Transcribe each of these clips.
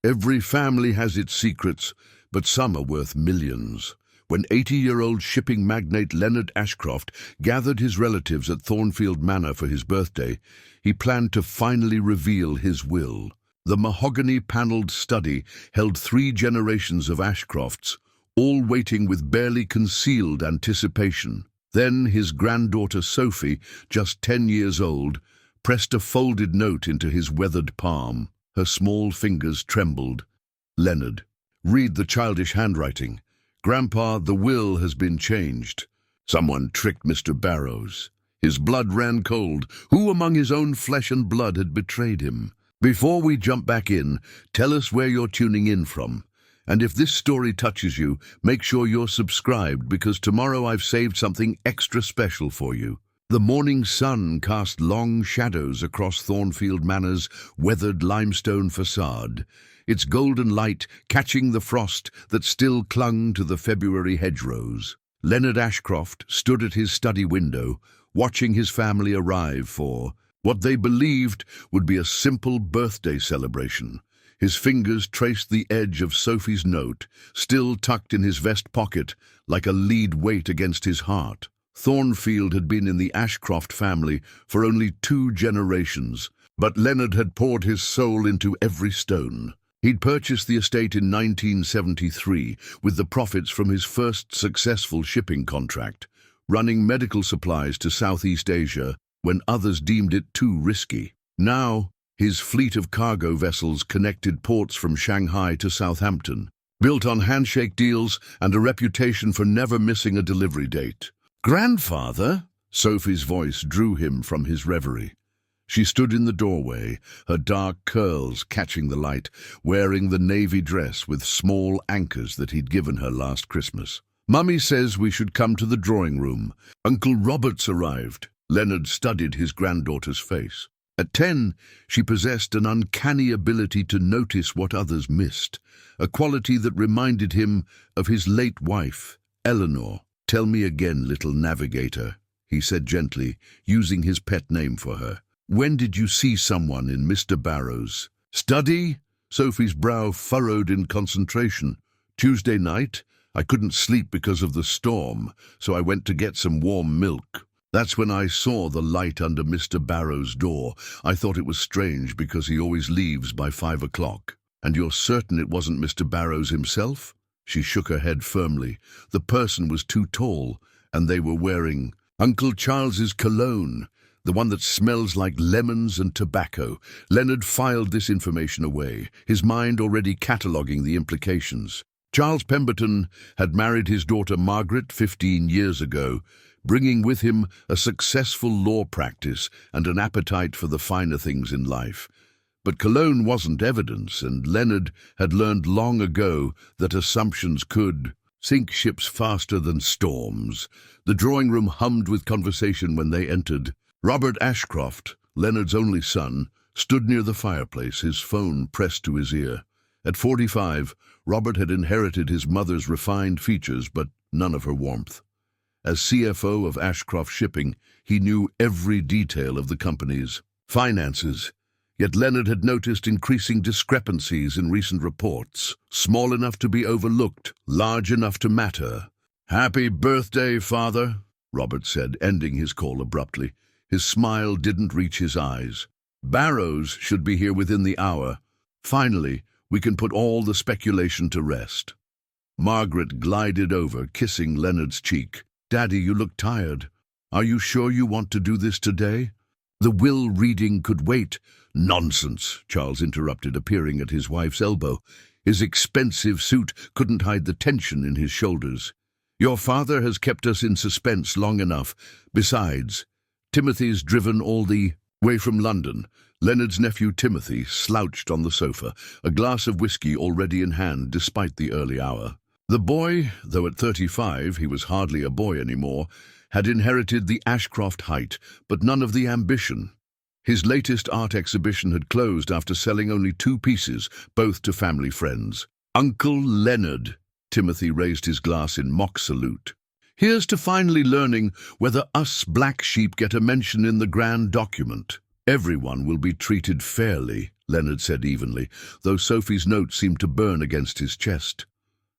Every family has its secrets, but some are worth millions. When 80-year-old shipping magnate Leonard Ashcroft gathered his relatives at Thornfield Manor for his birthday, he planned to finally reveal his will. The mahogany-paneled study held 3 generations of Ashcrofts, all waiting with barely concealed anticipation. Then his granddaughter Sophie, just 10 years old, pressed a folded note into his weathered palm. Her small fingers trembled. "Leonard, read the childish handwriting. Grandpa, the will has been changed. Someone tricked Mr. Barrows. His blood ran cold. Who among his own flesh and blood had betrayed him? Before we jump back in, tell us where you're tuning in from. And if this story touches you, make sure you're subscribed, because tomorrow I've saved something extra special for you." The morning sun cast long shadows across Thornfield Manor's weathered limestone facade, its golden light catching the frost that still clung to the February hedgerows. Leonard Ashcroft stood at his study window, watching his family arrive for what they believed would be a simple birthday celebration. His fingers traced the edge of Sophie's note, still tucked in his vest pocket, like a lead weight against his heart. Thornfield had been in the Ashcroft family for only 2 generations, but Leonard had poured his soul into every stone. He'd purchased the estate in 1973 with the profits from his first successful shipping contract, running medical supplies to Southeast Asia when others deemed it too risky. Now, his fleet of cargo vessels connected ports from Shanghai to Southampton, built on handshake deals and a reputation for never missing a delivery date. "Grandfather?" Sophie's voice drew him from his reverie. She stood in the doorway, her dark curls catching the light, wearing the navy dress with small anchors that he'd given her last Christmas. "Mummy says we should come to the drawing room. Uncle Robert's arrived." Leonard studied his granddaughter's face. At 10, she possessed an uncanny ability to notice what others missed, a quality that reminded him of his late wife, Eleanor. "Tell me again, little navigator," he said gently, using his pet name for her. "When did you see someone in Mr. Barrows' study?" Sophie's brow furrowed in concentration. "Tuesday night. I couldn't sleep because of the storm, so I went to get some warm milk. That's when I saw the light under Mr. Barrows' door. I thought it was strange because he always leaves by 5 o'clock. And you're certain it wasn't Mr. Barrows himself?" She shook her head firmly. "The person was too tall, and they were wearing Uncle Charles's cologne, the one that smells like lemons and tobacco." Leonard filed this information away, his mind already cataloguing the implications. Charles Pemberton had married his daughter Margaret 15 years ago, bringing with him a successful law practice and an appetite for the finer things in life. But cologne wasn't evidence, and Leonard had learned long ago that assumptions could sink ships faster than storms. The drawing room hummed with conversation when they entered. Robert Ashcroft, Leonard's only son, stood near the fireplace, his phone pressed to his ear. At 45, Robert had inherited his mother's refined features, but none of her warmth. As CFO of Ashcroft Shipping, he knew every detail of the company's finances. Yet Leonard had noticed increasing discrepancies in recent reports, small enough to be overlooked, large enough to matter. "Happy birthday, Father," Robert said, ending his call abruptly. His smile didn't reach his eyes. "Barrows should be here within the hour. Finally, we can put all the speculation to rest." Margaret glided over, kissing Leonard's cheek. "Daddy, you look tired. Are you sure you want to do this today?" "The will reading could wait." "Nonsense," Charles interrupted, appearing at his wife's elbow. His expensive suit couldn't hide the tension in his shoulders. "Your father has kept us in suspense long enough. Besides, Timothy's driven all the way from London." Leonard's nephew Timothy slouched on the sofa, a glass of whiskey already in hand despite the early hour. The boy, though at 35 he was hardly a boy anymore, had inherited the Ashcroft height, but none of the ambition. His latest art exhibition had closed after selling only 2 pieces, both to family friends. "Uncle Leonard," Timothy raised his glass in mock salute. "Here's to finally learning whether us black sheep get a mention in the grand document. Everyone will be treated fairly." Leonard said evenly, though Sophie's note seemed to burn against his chest.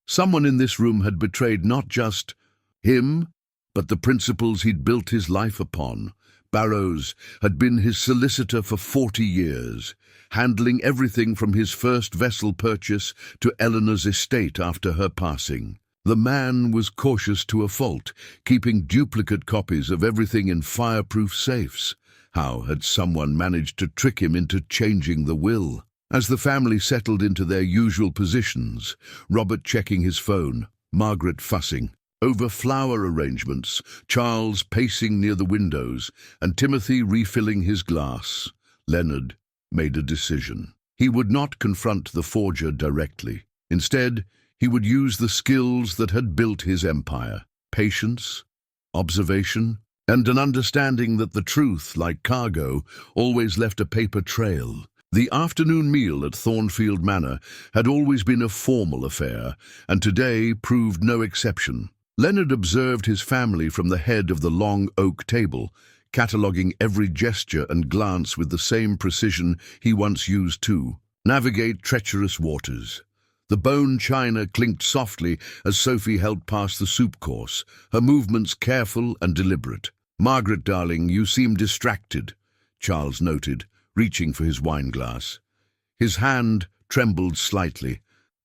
Someone in this room had betrayed not just him, but the principles he'd built his life upon. Barrows had been his solicitor for 40 years, handling everything from his first vessel purchase to Eleanor's estate after her passing. The man was cautious to a fault, keeping duplicate copies of everything in fireproof safes. How had someone managed to trick him into changing the will? As the family settled into their usual positions, Robert checking his phone, Margaret fussing over flower arrangements, Charles pacing near the windows, and Timothy refilling his glass, Leonard made a decision. He would not confront the forger directly. Instead, he would use the skills that had built his empire: patience, observation, and an understanding that the truth, like cargo, always left a paper trail. The afternoon meal at Thornfield Manor had always been a formal affair, and today proved no exception. Leonard observed his family from the head of the long oak table, cataloguing every gesture and glance with the same precision he once used to navigate treacherous waters. The bone china clinked softly as Sophie held past the soup course, her movements careful and deliberate. "Margaret, darling, you seem distracted," Charles noted, reaching for his wine-glass. His hand trembled slightly,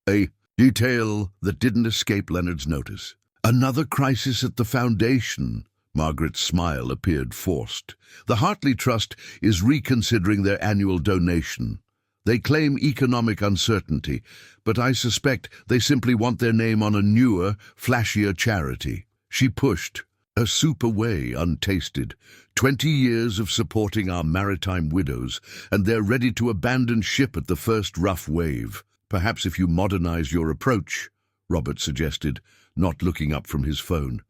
a detail that didn't escape Leonard's notice. "Another crisis at the foundation." Margaret's smile appeared forced. "The Hartley Trust is reconsidering their annual donation. They claim economic uncertainty, but I suspect they simply want their name on a newer, flashier charity." She pushed her soup away untasted. 20 years of supporting our maritime widows, and they're ready to abandon ship at the first rough wave. "Perhaps if you modernize your approach," Robert suggested, not looking up from his phone.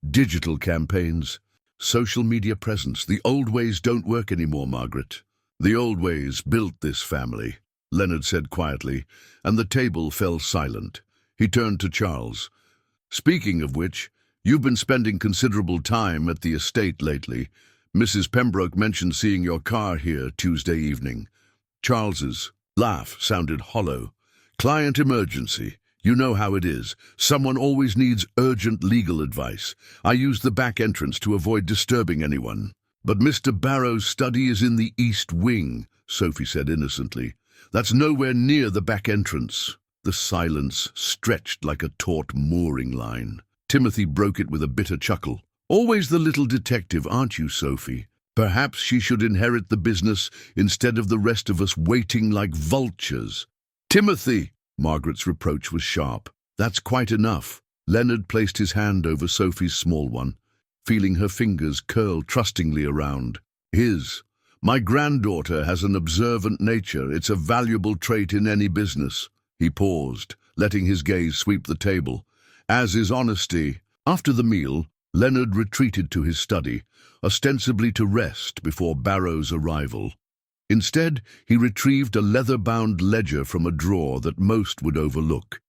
"Digital campaigns, social media presence. The old ways don't work anymore, Margaret." "The old ways built this family," Leonard said quietly, and the table fell silent. He turned to Charles. "Speaking of which, you've been spending considerable time at the estate lately. Mrs. Pembroke mentioned seeing your car here Tuesday evening." Charles's laugh sounded hollow. "Client emergency. You know how it is. Someone always needs urgent legal advice. I used the back entrance to avoid disturbing anyone." "But Mr. Barrows' study is in the east wing," Sophie said innocently. "That's nowhere near the back entrance." The silence stretched like a taut mooring line. Timothy broke it with a bitter chuckle. "Always the little detective, aren't you, Sophie? Perhaps she should inherit the business instead of the rest of us waiting like vultures." "Timothy!" Margaret's reproach was sharp. "That's quite enough." Leonard placed his hand over Sophie's small one, feeling her fingers curl trustingly around his. "My granddaughter has an observant nature. It's a valuable trait in any business." He paused, letting his gaze sweep the table. "As is honesty." After the meal, Leonard retreated to his study, ostensibly to rest before Barrows' arrival. Instead, he retrieved a leather-bound ledger from a drawer that most would overlook,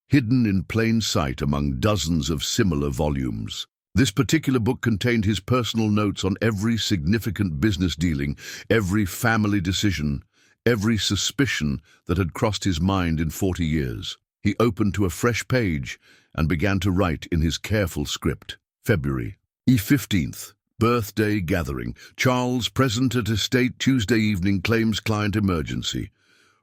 hidden in plain sight among dozens of similar volumes. This particular book contained his personal notes on every significant business dealing, every family decision, every suspicion that had crossed his mind in 40 years. He opened to a fresh page and began to write in his careful script. February 15th. Birthday gathering. Charles present at estate Tuesday evening, claims client emergency.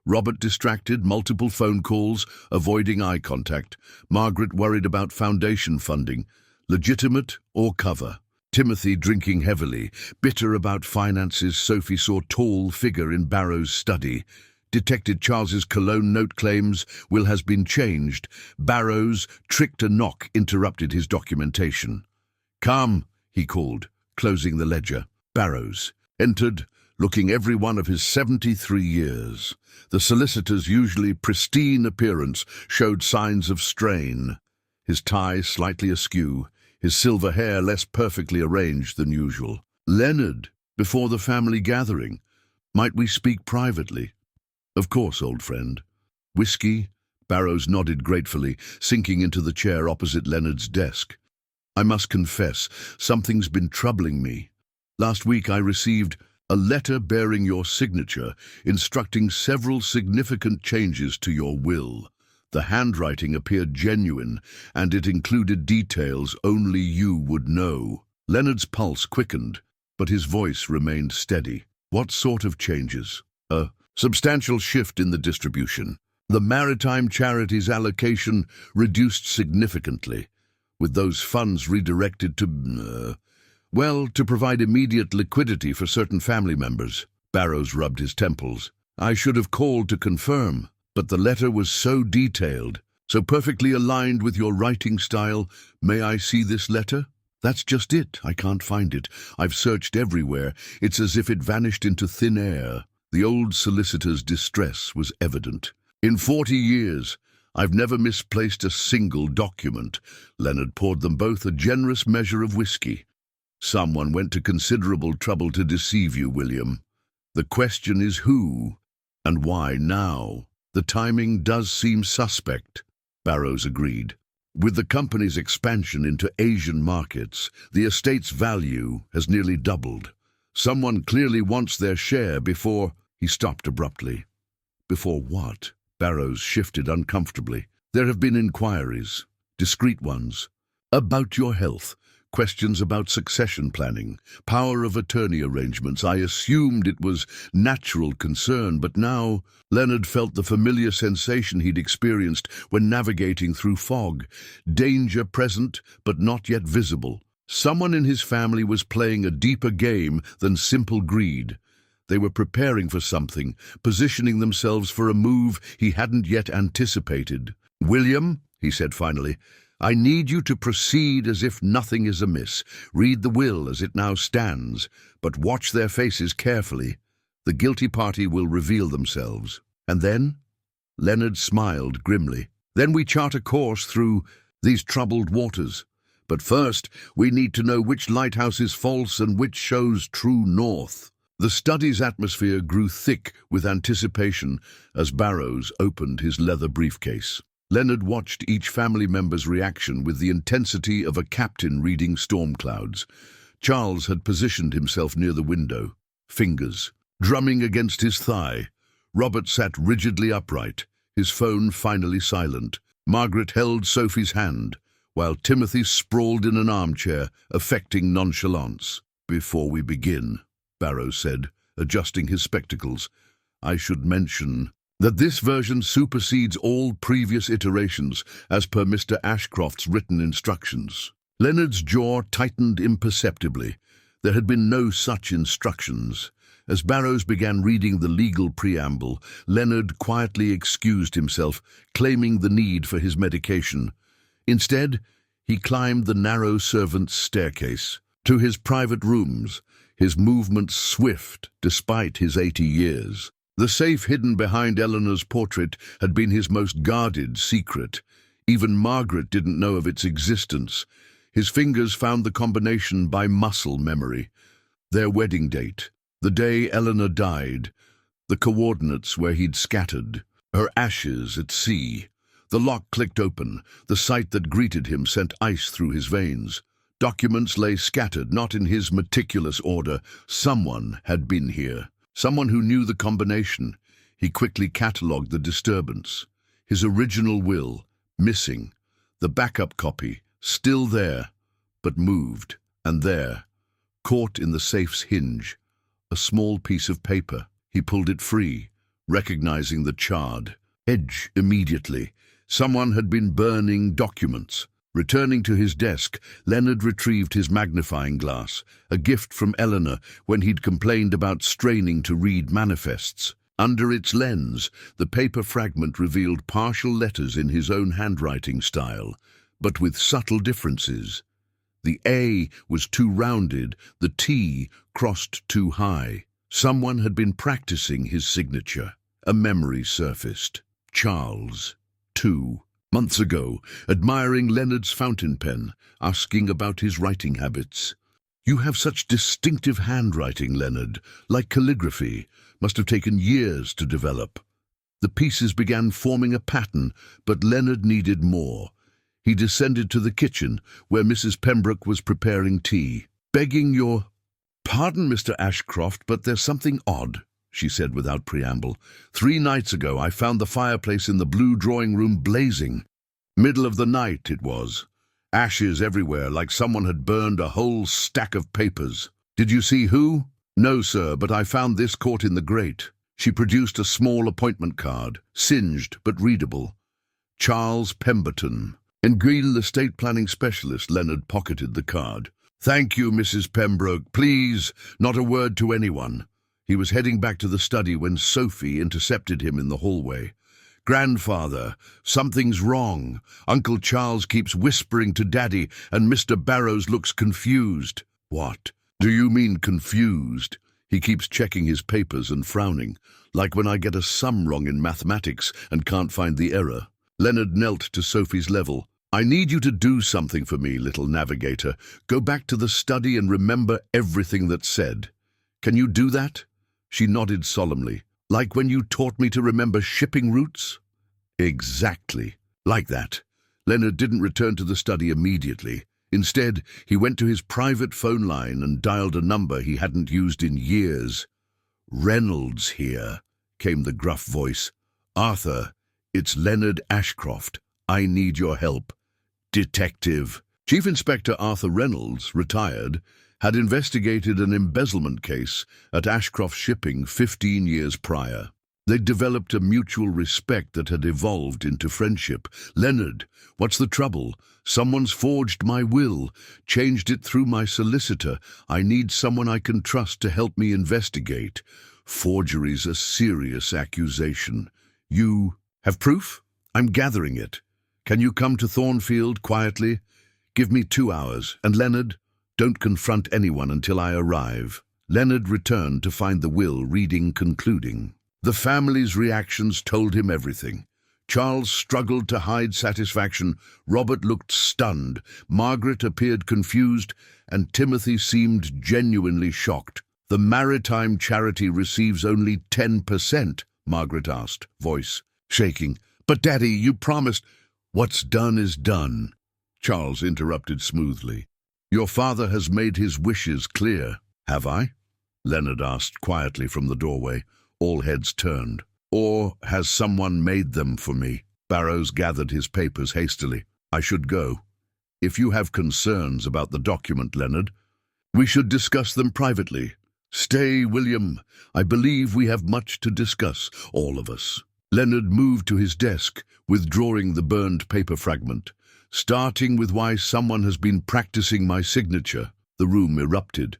Robert distracted, multiple phone calls, avoiding eye contact. Margaret worried about foundation funding. Legitimate or cover? Timothy drinking heavily, bitter about finances. Sophie saw tall figure in Barrows' study. Detected Charles's cologne note claims will has been changed. Barrows tricked a knock interrupted his documentation. "Come," he called, closing the ledger. Barrows entered, looking every one of his 73 years. The solicitor's usually pristine appearance showed signs of strain. His tie slightly askew, his silver hair less perfectly arranged than usual. "Leonard, before the family gathering, might we speak privately?" "Of course, old friend." "Whiskey?" Barrows nodded gratefully, sinking into the chair opposite Leonard's desk. "I must confess, something's been troubling me. Last week I received A letter bearing your signature, instructing several significant changes to your will. The handwriting appeared genuine, and it included details only you would know. Leonard's pulse quickened, but his voice remained steady. What sort of changes? A substantial shift in the distribution. The maritime charities allocation reduced significantly, with those funds redirected to provide immediate liquidity for certain family members. Barrows rubbed his temples. I should have called to confirm, but the letter was so detailed, so perfectly aligned with your writing style. May I see this letter? That's just it. I can't find it. I've searched everywhere. It's as if it vanished into thin air. The old solicitor's distress was evident. In 40 years, I've never misplaced a single document. Leonard poured them both a generous measure of whiskey. Someone went to considerable trouble to deceive you, William. The question is who, and why now? The timing does seem suspect, Barrows agreed. With the company's expansion into Asian markets, the estate's value has nearly doubled. Someone clearly wants their share before... He stopped abruptly. Before what? Barrows shifted uncomfortably. There have been inquiries, discreet ones, about your health, questions about succession planning, power of attorney arrangements. I assumed it was natural concern, but now Leonard felt the familiar sensation he'd experienced when navigating through fog. Danger present, but not yet visible. Someone in his family was playing a deeper game than simple greed. They were preparing for something, positioning themselves for a move he hadn't yet anticipated. William, he said finally, I need you to proceed as if nothing is amiss. Read the will as it now stands, but watch their faces carefully. The guilty party will reveal themselves. And then? Leonard smiled grimly. Then we chart a course through these troubled waters. But first, we need to know which lighthouse is false and which shows true north. The study's atmosphere grew thick with anticipation as Barrows opened his leather briefcase. Leonard watched each family member's reaction with the intensity of a captain reading storm clouds. Charles had positioned himself near the window, fingers drumming against his thigh. Robert sat rigidly upright, his phone finally silent. Margaret held Sophie's hand, while Timothy sprawled in an armchair, affecting nonchalance. Before we begin, Barrows said, adjusting his spectacles, I should mention that this version supersedes all previous iterations as per Mr. Ashcroft's written instructions. Leonard's jaw tightened imperceptibly. There had been no such instructions. As Barrows began reading the legal preamble, Leonard quietly excused himself, claiming the need for his medication. Instead, he climbed the narrow servants' staircase to his private rooms, his movements swift despite his 80 years. The safe hidden behind Eleanor's portrait had been his most guarded secret. Even Margaret didn't know of its existence. His fingers found the combination by muscle memory. Their wedding date, the day Eleanor died, the coordinates where he'd scattered, her ashes at sea. The lock clicked open. The sight that greeted him sent ice through his veins. Documents lay scattered, not in his meticulous order. Someone had been here. Someone who knew the combination. He quickly catalogued the disturbance. His original will, missing. The backup copy, still there, but moved. And there, caught in the safe's hinge, a small piece of paper. He pulled it free, recognizing the charred edge immediately. Someone had been burning documents. Returning to his desk, Leonard retrieved his magnifying glass, a gift from Eleanor when he'd complained about straining to read manifests. Under its lens, the paper fragment revealed partial letters in his own handwriting style, but with subtle differences. The A was too rounded, the T crossed too high. Someone had been practicing his signature. A memory surfaced. Charles, 2 months ago, admiring Leonard's fountain pen, asking about his writing habits. You have such distinctive handwriting, Leonard, like calligraphy. Must have taken years to develop. The pieces began forming a pattern, but Leonard needed more. He descended to the kitchen, where Mrs. Pembroke was preparing tea. Begging your Pardon, Mr. Ashcroft, but there's something odd, she said without preamble. 3 nights ago I found the fireplace in the blue drawing room blazing. Middle of the night it was. Ashes everywhere, like someone had burned a whole stack of papers. Did you see who? No, sir, but I found this caught in the grate. She produced a small appointment card, singed but readable. Charles Pemberton. Engreel, estate planning specialist. Leonard pocketed the card. Thank you, Mrs. Pembroke. Please, not a word to anyone. He was heading back to the study when Sophie intercepted him in the hallway. Grandfather, something's wrong. Uncle Charles keeps whispering to Daddy, and Mr. Barrows looks confused. What? Do you mean confused? He keeps checking his papers and frowning, like when I get a sum wrong in mathematics and can't find the error. Leonard knelt to Sophie's level. I need you to do something for me, little navigator. Go back to the study and remember everything that's said. Can you do that? She nodded solemnly. Like when you taught me to remember shipping routes? Exactly. Like that. Leonard didn't return to the study immediately. Instead, he went to his private phone line and dialed a number he hadn't used in years. Reynolds here, came the gruff voice. Arthur, it's Leonard Ashcroft. I need your help. Detective. Chief Inspector Arthur Reynolds, retired, had investigated an embezzlement case at Ashcroft Shipping 15 years prior. They'd developed a mutual respect that had evolved into friendship. Leonard, what's the trouble? Someone's forged my will, changed it through my solicitor. I need someone I can trust to help me investigate. Forgery's a serious accusation. You have proof? I'm gathering it. Can you come to Thornfield quietly? Give me 2 hours. And Leonard, don't confront anyone until I arrive. Leonard returned to find the will reading concluding. The family's reactions told him everything. Charles struggled to hide satisfaction. Robert looked stunned. Margaret appeared confused, and Timothy seemed genuinely shocked. The maritime charity receives only 10%, Margaret asked, voice shaking. But Daddy, you promised. What's done is done, Charles interrupted smoothly. Your father has made his wishes clear. Have I? Leonard asked quietly from the doorway. All heads turned. Or has someone made them for me? Barrows gathered his papers hastily. I should go. If you have concerns about the document, Leonard, we should discuss them privately. Stay, William. I believe we have much to discuss, all of us. Leonard moved to his desk, withdrawing the burned paper fragment. Starting with why someone has been practicing my signature, the room erupted.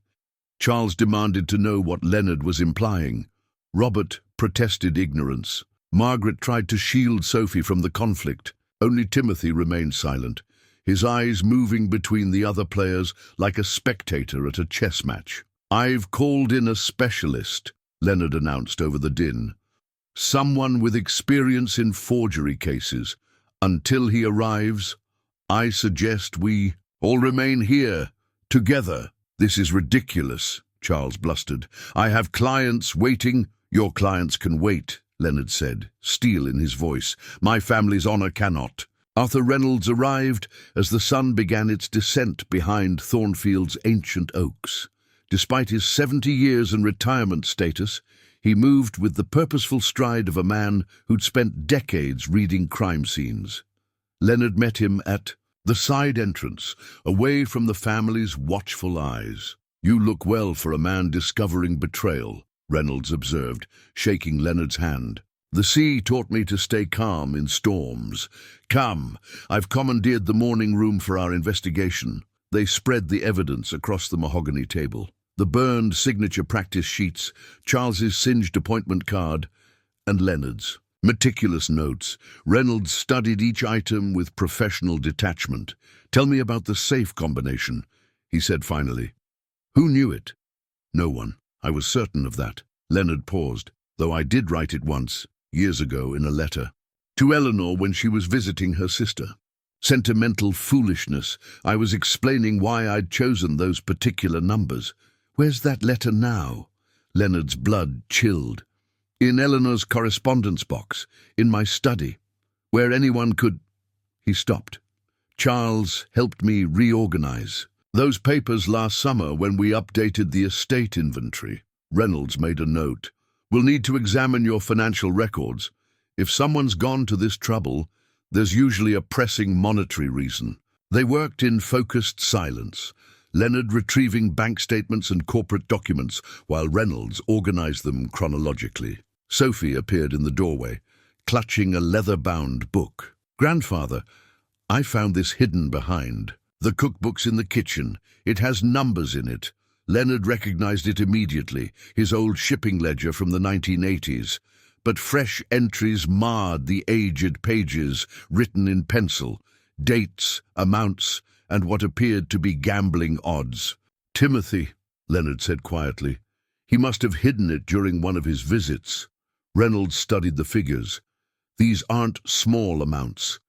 Charles demanded to know what Leonard was implying. Robert protested ignorance. Margaret tried to shield Sophie from the conflict. Only Timothy remained silent, his eyes moving between the other players like a spectator at a chess match. I've called in a specialist, Leonard announced over the din. Someone with experience in forgery cases. Until he arrives, I suggest we all remain here, together. This is ridiculous, Charles blustered. I have clients waiting. Your clients can wait, Leonard said, steel in his voice. My family's honor cannot. Arthur Reynolds arrived as the sun began its descent behind Thornfield's ancient oaks. Despite his 70 years and retirement status, he moved with the purposeful stride of a man who'd spent decades reading crime scenes. Leonard met him at the side entrance, away from the family's watchful eyes. You look well for a man discovering betrayal, Reynolds observed, shaking Leonard's hand. The sea taught me to stay calm in storms. Come, I've commandeered the morning room for our investigation. They spread the evidence across the mahogany table. The burned signature practice sheets, Charles's singed appointment card, and Leonard's. Meticulous notes. Reynolds studied each item with professional detachment. Tell me about the safe combination, he said finally. Who knew it? No one. I was certain of that. Leonard paused, though I did write it once, years ago, in a letter. To Eleanor when she was visiting her sister. Sentimental foolishness. I was explaining why I'd chosen those particular numbers. Where's that letter now? Leonard's blood chilled. In Eleanor's correspondence box, in my study, where anyone could... He stopped. Charles helped me reorganize. Those papers last summer when we updated the estate inventory. Reynolds made a note. We'll need to examine your financial records. If someone's gone to this trouble, there's usually a pressing monetary reason. They worked in focused silence, Leonard retrieving bank statements and corporate documents while Reynolds organized them chronologically. Sophie appeared in the doorway, clutching a leather-bound book. "Grandfather, I found this hidden behind. The cookbook's in the kitchen. It has numbers in it." Leonard recognized it immediately, his old shipping ledger from the 1980s. But fresh entries marred the aged pages written in pencil, dates, amounts, and what appeared to be gambling odds. "Timothy," Leonard said quietly. "He must have hidden it during one of his visits." Reynolds studied the figures. "These aren't small amounts.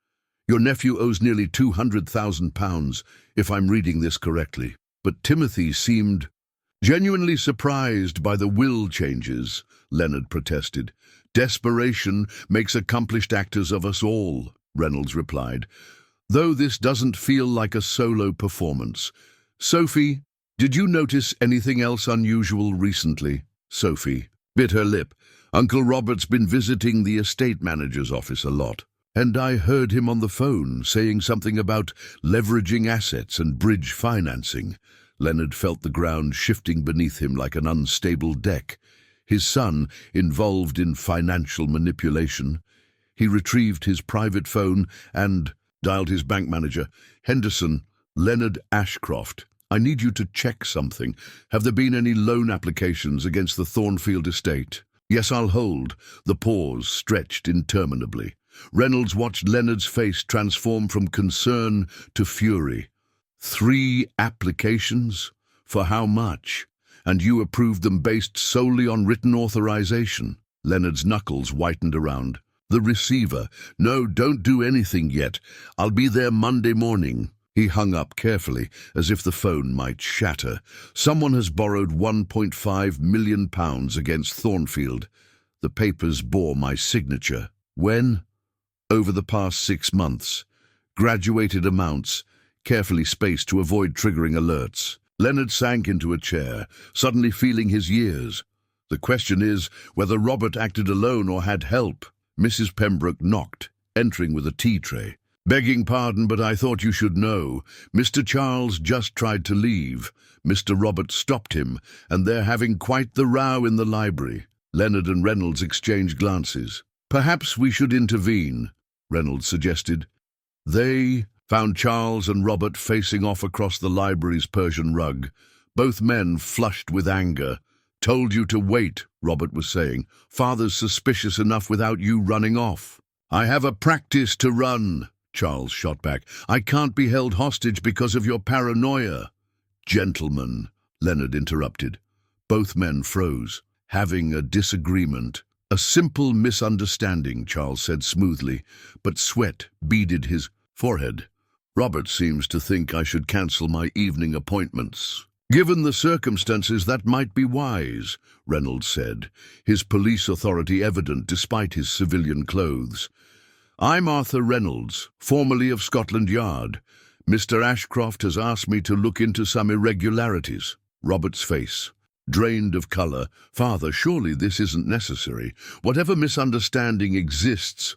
Your nephew owes nearly £200,000, if I'm reading this correctly." But Timothy seemed genuinely surprised by the will changes, Leonard protested. "Desperation makes accomplished actors of us all," Reynolds replied, "though this doesn't feel like a solo performance. Sophie, did you notice anything else unusual recently?" Sophie bit her lip. "Uncle Robert's been visiting the estate manager's office a lot. And I heard him on the phone saying something about leveraging assets and bridge financing." Leonard felt the ground shifting beneath him like an unstable deck. His son involved in financial manipulation. He retrieved his private phone and dialed his bank manager. "Henderson, Leonard Ashcroft. I need you to check something. Have there been any loan applications against the Thornfield estate?" "Yes, I'll hold." The pause stretched interminably. Reynolds watched Leonard's face transform from concern to fury. "3 applications? For how much? And you approved them based solely on written authorization?" Leonard's knuckles whitened around. "The receiver. No, don't do anything yet. I'll be there Monday morning." He hung up carefully, as if the phone might shatter. "Someone has borrowed £1.5 million against Thornfield. The papers bore my signature." "When?" "Over the past 6 months. Graduated amounts, carefully spaced to avoid triggering alerts." Leonard sank into a chair, suddenly feeling his years. "The question is whether Robert acted alone or had help." Mrs. Pembroke knocked, entering with a tea tray. "Begging pardon, but I thought you should know. Mr. Charles just tried to leave. Mr. Robert stopped him, and they're having quite the row in the library." Leonard and Reynolds exchanged glances. "Perhaps we should intervene," Reynolds suggested. They found Charles and Robert facing off across the library's Persian rug, both men flushed with anger. "Told you to wait," Robert was saying. "Father's suspicious enough without you running off." "I have a practice to run," Charles shot back. "I can't be held hostage because of your paranoia." "Gentlemen," Leonard interrupted. Both men froze. "Having a disagreement." "A simple misunderstanding," Charles said smoothly, but sweat beaded his forehead. "Robert seems to think I should cancel my evening appointments." "Given the circumstances, that might be wise," Reynolds said, his police authority evident despite his civilian clothes. "I'm Arthur Reynolds, formerly of Scotland Yard. Mr. Ashcroft has asked me to look into some irregularities." Robert's face drained of color. "Father, surely this isn't necessary. Whatever misunderstanding exists."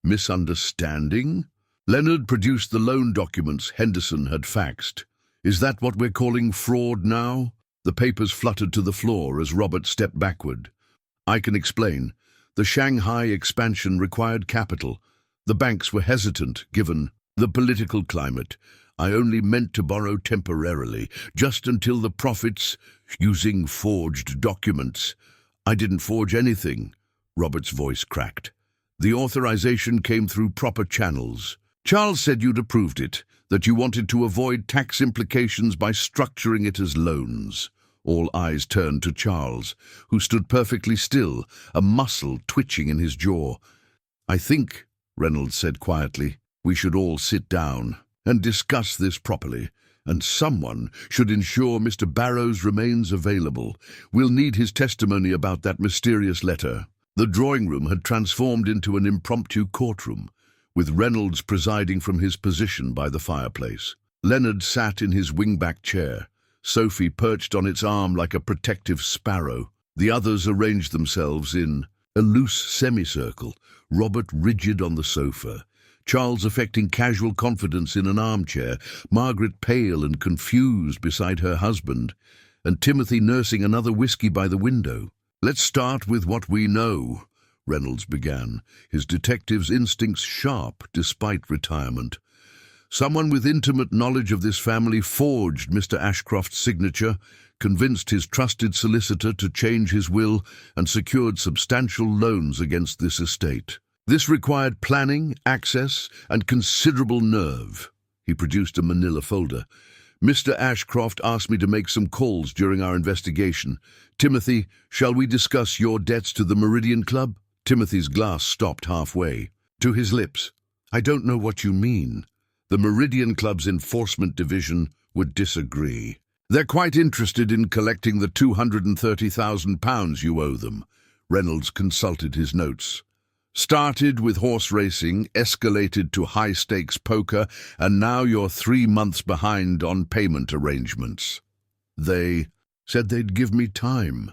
"Misunderstanding?" Leonard produced the loan documents Henderson had faxed. "Is that what we're calling fraud now?" The papers fluttered to the floor as Robert stepped backward. "I can explain. The Shanghai expansion required capital. The banks were hesitant, given the political climate. I only meant to borrow temporarily, just until the profits, using forged documents." "I didn't forge anything," Robert's voice cracked. "The authorization came through proper channels. Charles said you'd approved it, that you wanted to avoid tax implications by structuring it as loans." All eyes turned to Charles, who stood perfectly still, a muscle twitching in his jaw. "I think," Reynolds said quietly, "we should all sit down and discuss this properly, and someone should ensure Mr. Barrows remains available. We'll need his testimony about that mysterious letter." The drawing room had transformed into an impromptu courtroom, with Reynolds presiding from his position by the fireplace. Leonard sat in his wingback chair, Sophie perched on its arm like a protective sparrow. The others arranged themselves in a loose semicircle, Robert rigid on the sofa, Charles affecting casual confidence in an armchair, Margaret pale and confused beside her husband, and Timothy nursing another whiskey by the window. "Let's start with what we know," Reynolds began, his detective's instincts sharp despite retirement. "Someone with intimate knowledge of this family forged Mr. Ashcroft's signature, convinced his trusted solicitor to change his will, and secured substantial loans against this estate. This required planning, access, and considerable nerve." He produced a manila folder. "Mr. Ashcroft asked me to make some calls during our investigation. Timothy, shall we discuss your debts to the Meridian Club?" Timothy's glass stopped halfway. To his lips, "I don't know what you mean." The Meridian Club's enforcement division would disagree. "They're quite interested in collecting the £230,000 you owe them." Reynolds consulted his notes. "Started with horse racing, escalated to high-stakes poker, and now you're 3 months behind on payment arrangements." "They said they'd give me time,"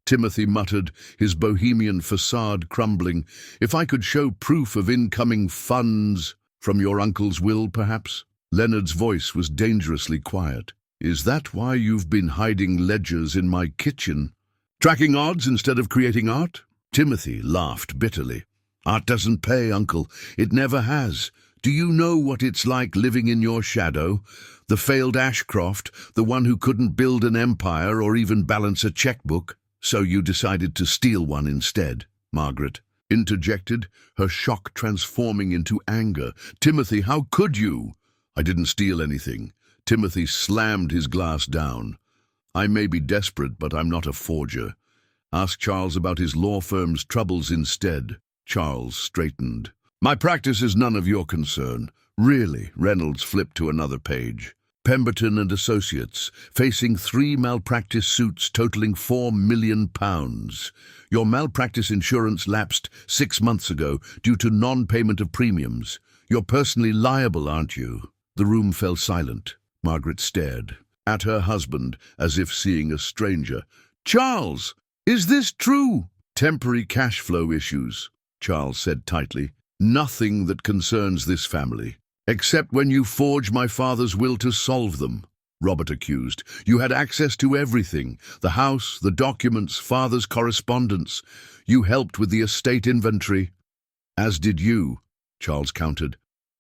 Timothy muttered, his bohemian facade crumbling. "If I could show proof of incoming funds from your uncle's will, perhaps?" Leonard's voice was dangerously quiet. "Is that why you've been hiding ledgers in my kitchen? Tracking odds instead of creating art?" Timothy laughed bitterly. "Art doesn't pay, Uncle. It never has. Do you know what it's like living in your shadow? The failed Ashcroft, the one who couldn't build an empire or even balance a checkbook. So you decided to steal one instead," Margaret interjected, her shock transforming into anger. "Timothy, how could you?" "I didn't steal anything." Timothy slammed his glass down. "I may be desperate, but I'm not a forger. Ask Charles about his law firm's troubles instead." Charles straightened. "My practice is none of your concern." "Really?" Reynolds flipped to another page. Pemberton and Associates, facing 3 malpractice suits totaling £4 million. Your malpractice insurance lapsed 6 months ago due to non-payment of premiums. You're personally liable, aren't you?" The room fell silent. Margaret stared at her husband as if seeing a stranger. "Charles, is this true?" "Temporary cash flow issues," Charles said tightly. "Nothing that concerns this family. Except when you forged my father's will to solve them," Robert accused. "You had access to everything, the house, the documents, father's correspondence. You helped with the estate inventory." "As did you," Charles countered.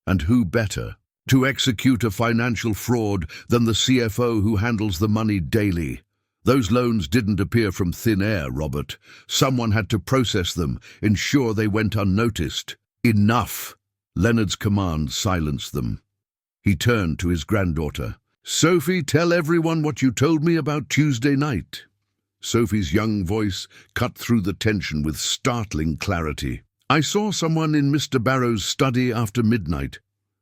"And who better to execute a financial fraud than the CFO who handles the money daily? Those loans didn't appear from thin air, Robert. Someone had to process them, ensure they went unnoticed." "Enough!" Leonard's command silenced them. He turned to his granddaughter. "Sophie, tell everyone what you told me about Tuesday night." Sophie's young voice cut through the tension with startling clarity. "I saw someone in Mr. Barrows' study after midnight.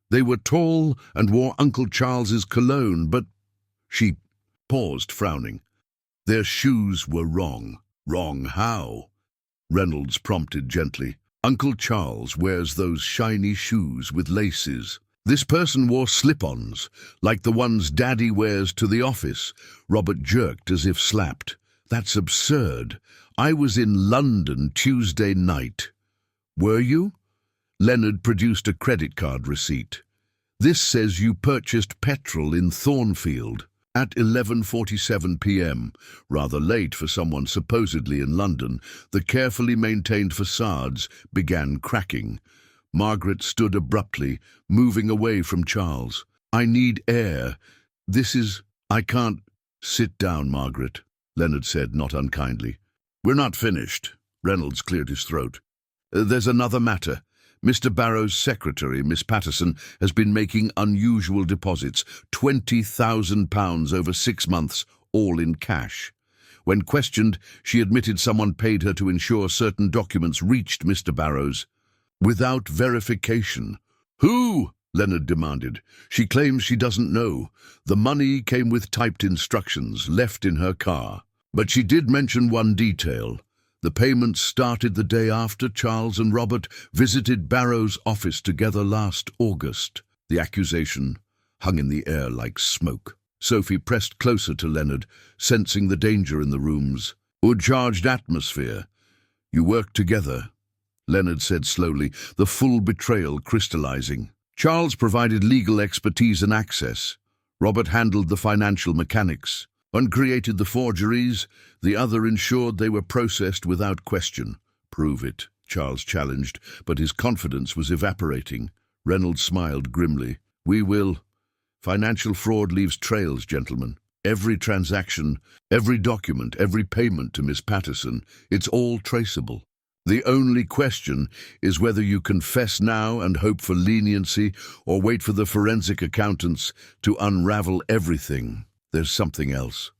They were tall and wore Uncle Charles's cologne, but—" She paused, frowning. "Their shoes were wrong." "Wrong how?" Reynolds prompted gently. "Uncle Charles wears those shiny shoes with laces. This person wore slip-ons, like the ones Daddy wears to the office." Robert jerked as if slapped. "That's absurd. I was in London Tuesday night." "Were you?" Leonard produced a credit card receipt. "This says you purchased petrol in Thornfield at 11:47 p.m. Rather late for someone supposedly in London." The carefully maintained facades began cracking. Margaret stood abruptly, moving away from Charles. "I need air. I can't—" "Sit down, Margaret," Leonard said, not unkindly. "We're not finished." Reynolds cleared his throat. "There's another matter. Mr. Barrows' secretary, Miss Patterson, has been making unusual deposits, £20,000 over 6 months, all in cash. When questioned, she admitted someone paid her to ensure certain documents reached Mr. Barrows without verification." "Who?" Leonard demanded. "She claims she doesn't know. The money came with typed instructions left in her car. But she did mention one detail. The payments started the day after Charles and Robert visited Barrows' office together last August." The accusation hung in the air like smoke. Sophie pressed closer to Leonard, sensing the danger in the room's charged atmosphere. "You work together," Leonard said slowly, the full betrayal crystallizing. Charles provided legal expertise and access. Robert handled the financial mechanics. One created the forgeries, the other ensured they were processed without question. "Prove it," Charles challenged, but his confidence was evaporating. Reynolds smiled grimly. "We will. Financial fraud leaves trails, gentlemen. Every transaction, every document, every payment to Miss Patterson, it's all traceable. The only question is whether you confess now and hope for leniency or wait for the forensic accountants to unravel everything." "There's something else,"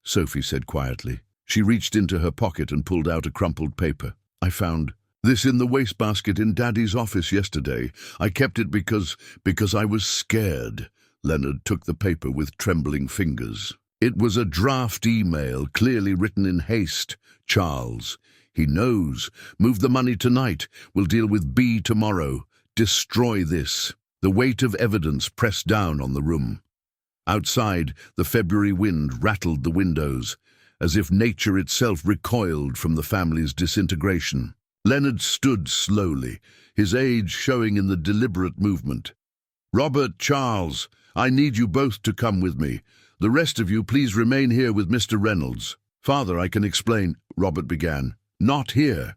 Sophie said quietly. She reached into her pocket and pulled out a crumpled paper. "I found this in the wastebasket in Daddy's office yesterday. I kept it because I was scared." Leonard took the paper with trembling fingers. It was a draft email, clearly written in haste. "Charles, he knows. Move the money tonight. We'll deal with B tomorrow. Destroy this." The weight of evidence pressed down on the room. Outside, the February wind rattled the windows, as if nature itself recoiled from the family's disintegration. Leonard stood slowly, his age showing in the deliberate movement. "Robert, Charles, I need you both to come with me. The rest of you, please remain here with Mr. Reynolds." "Father, I can explain," Robert began. "Not here."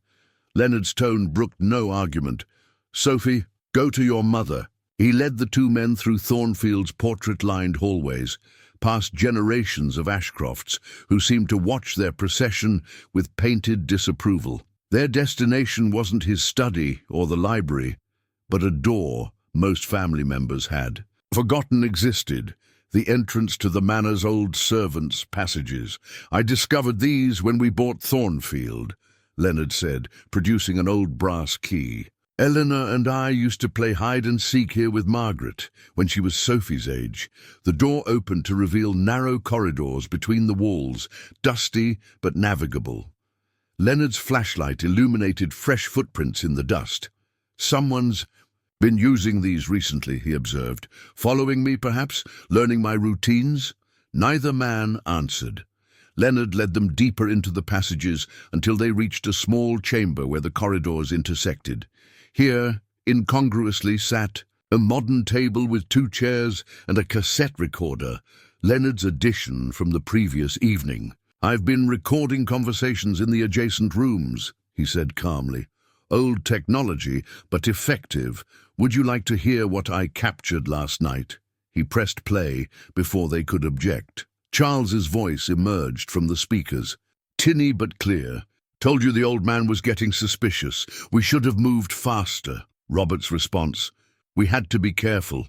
Leonard's tone brooked no argument. "Sophie, go to your mother." He led the two men through Thornfield's portrait-lined hallways, past generations of Ashcrofts who seemed to watch their procession with painted disapproval. Their destination wasn't his study or the library, but a door most family members had forgotten existed, the entrance to the manor's old servants' passages. "I discovered these when we bought Thornfield," Leonard said, producing an old brass key. "Eleanor and I used to play hide-and-seek here with Margaret when she was Sophie's age." The door opened to reveal narrow corridors between the walls, dusty but navigable. Leonard's flashlight illuminated fresh footprints in the dust. "Someone's been using these recently," he observed. "Following me, perhaps? Learning my routines?" Neither man answered. Leonard led them deeper into the passages until they reached a small chamber where the corridors intersected. Here, incongruously, sat a modern table with 2 chairs and a cassette recorder, Leonard's addition from the previous evening. "I've been recording conversations in the adjacent rooms," he said calmly. "Old technology, but effective. Would you like to hear what I captured last night?" He pressed play before they could object. Charles's voice emerged from the speakers, tinny but clear. "Told you the old man was getting suspicious. We should have moved faster." Robert's response: "We had to be careful.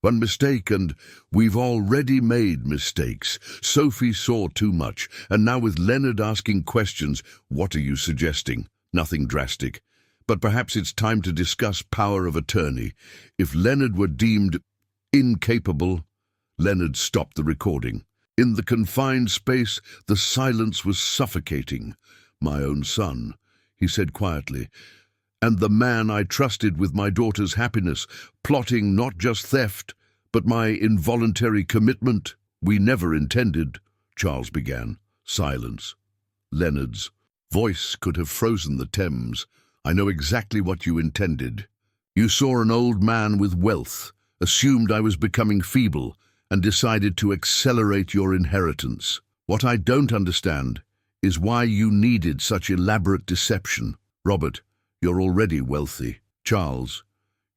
One mistake and we've already made mistakes. Sophie saw too much, and now with Leonard asking questions, what are you suggesting? Nothing drastic. But perhaps it's time to discuss power of attorney. If Leonard were deemed incapable..." Leonard stopped the recording. In the confined space, the silence was suffocating. "My own son," he said quietly, "and the man I trusted with my daughter's happiness, plotting not just theft, but my involuntary commitment. We never intended..." Charles began. Silence. Leonard's voice could have frozen the Thames. "I know exactly what you intended. You saw an old man with wealth, assumed I was becoming feeble, and decided to accelerate your inheritance. What I don't understand is why you needed such elaborate deception. Robert, you're already wealthy. Charles,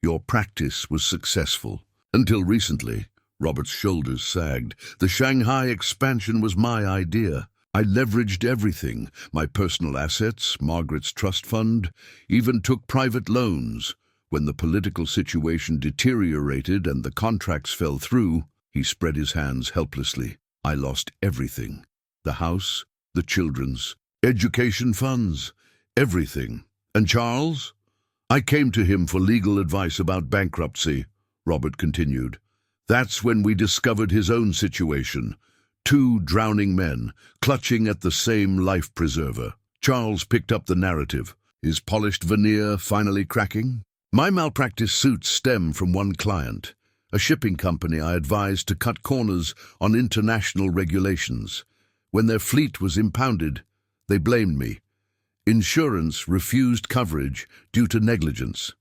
your practice was successful. Until recently." Robert's shoulders sagged. "The Shanghai expansion was my idea. I leveraged everything, my personal assets, Margaret's trust fund, even took private loans. When the political situation deteriorated and the contracts fell through," he spread his hands helplessly, "I lost everything. The house, the children's, education funds, everything. And Charles? I came to him for legal advice about bankruptcy," Robert continued. "That's when we discovered his own situation. 2 drowning men, clutching at the same life-preserver." Charles picked up the narrative, his polished veneer finally cracking. "My malpractice suits stem from one client, a shipping company I advised to cut corners on international regulations. When their fleet was impounded, they blamed me. Insurance refused coverage due to negligence.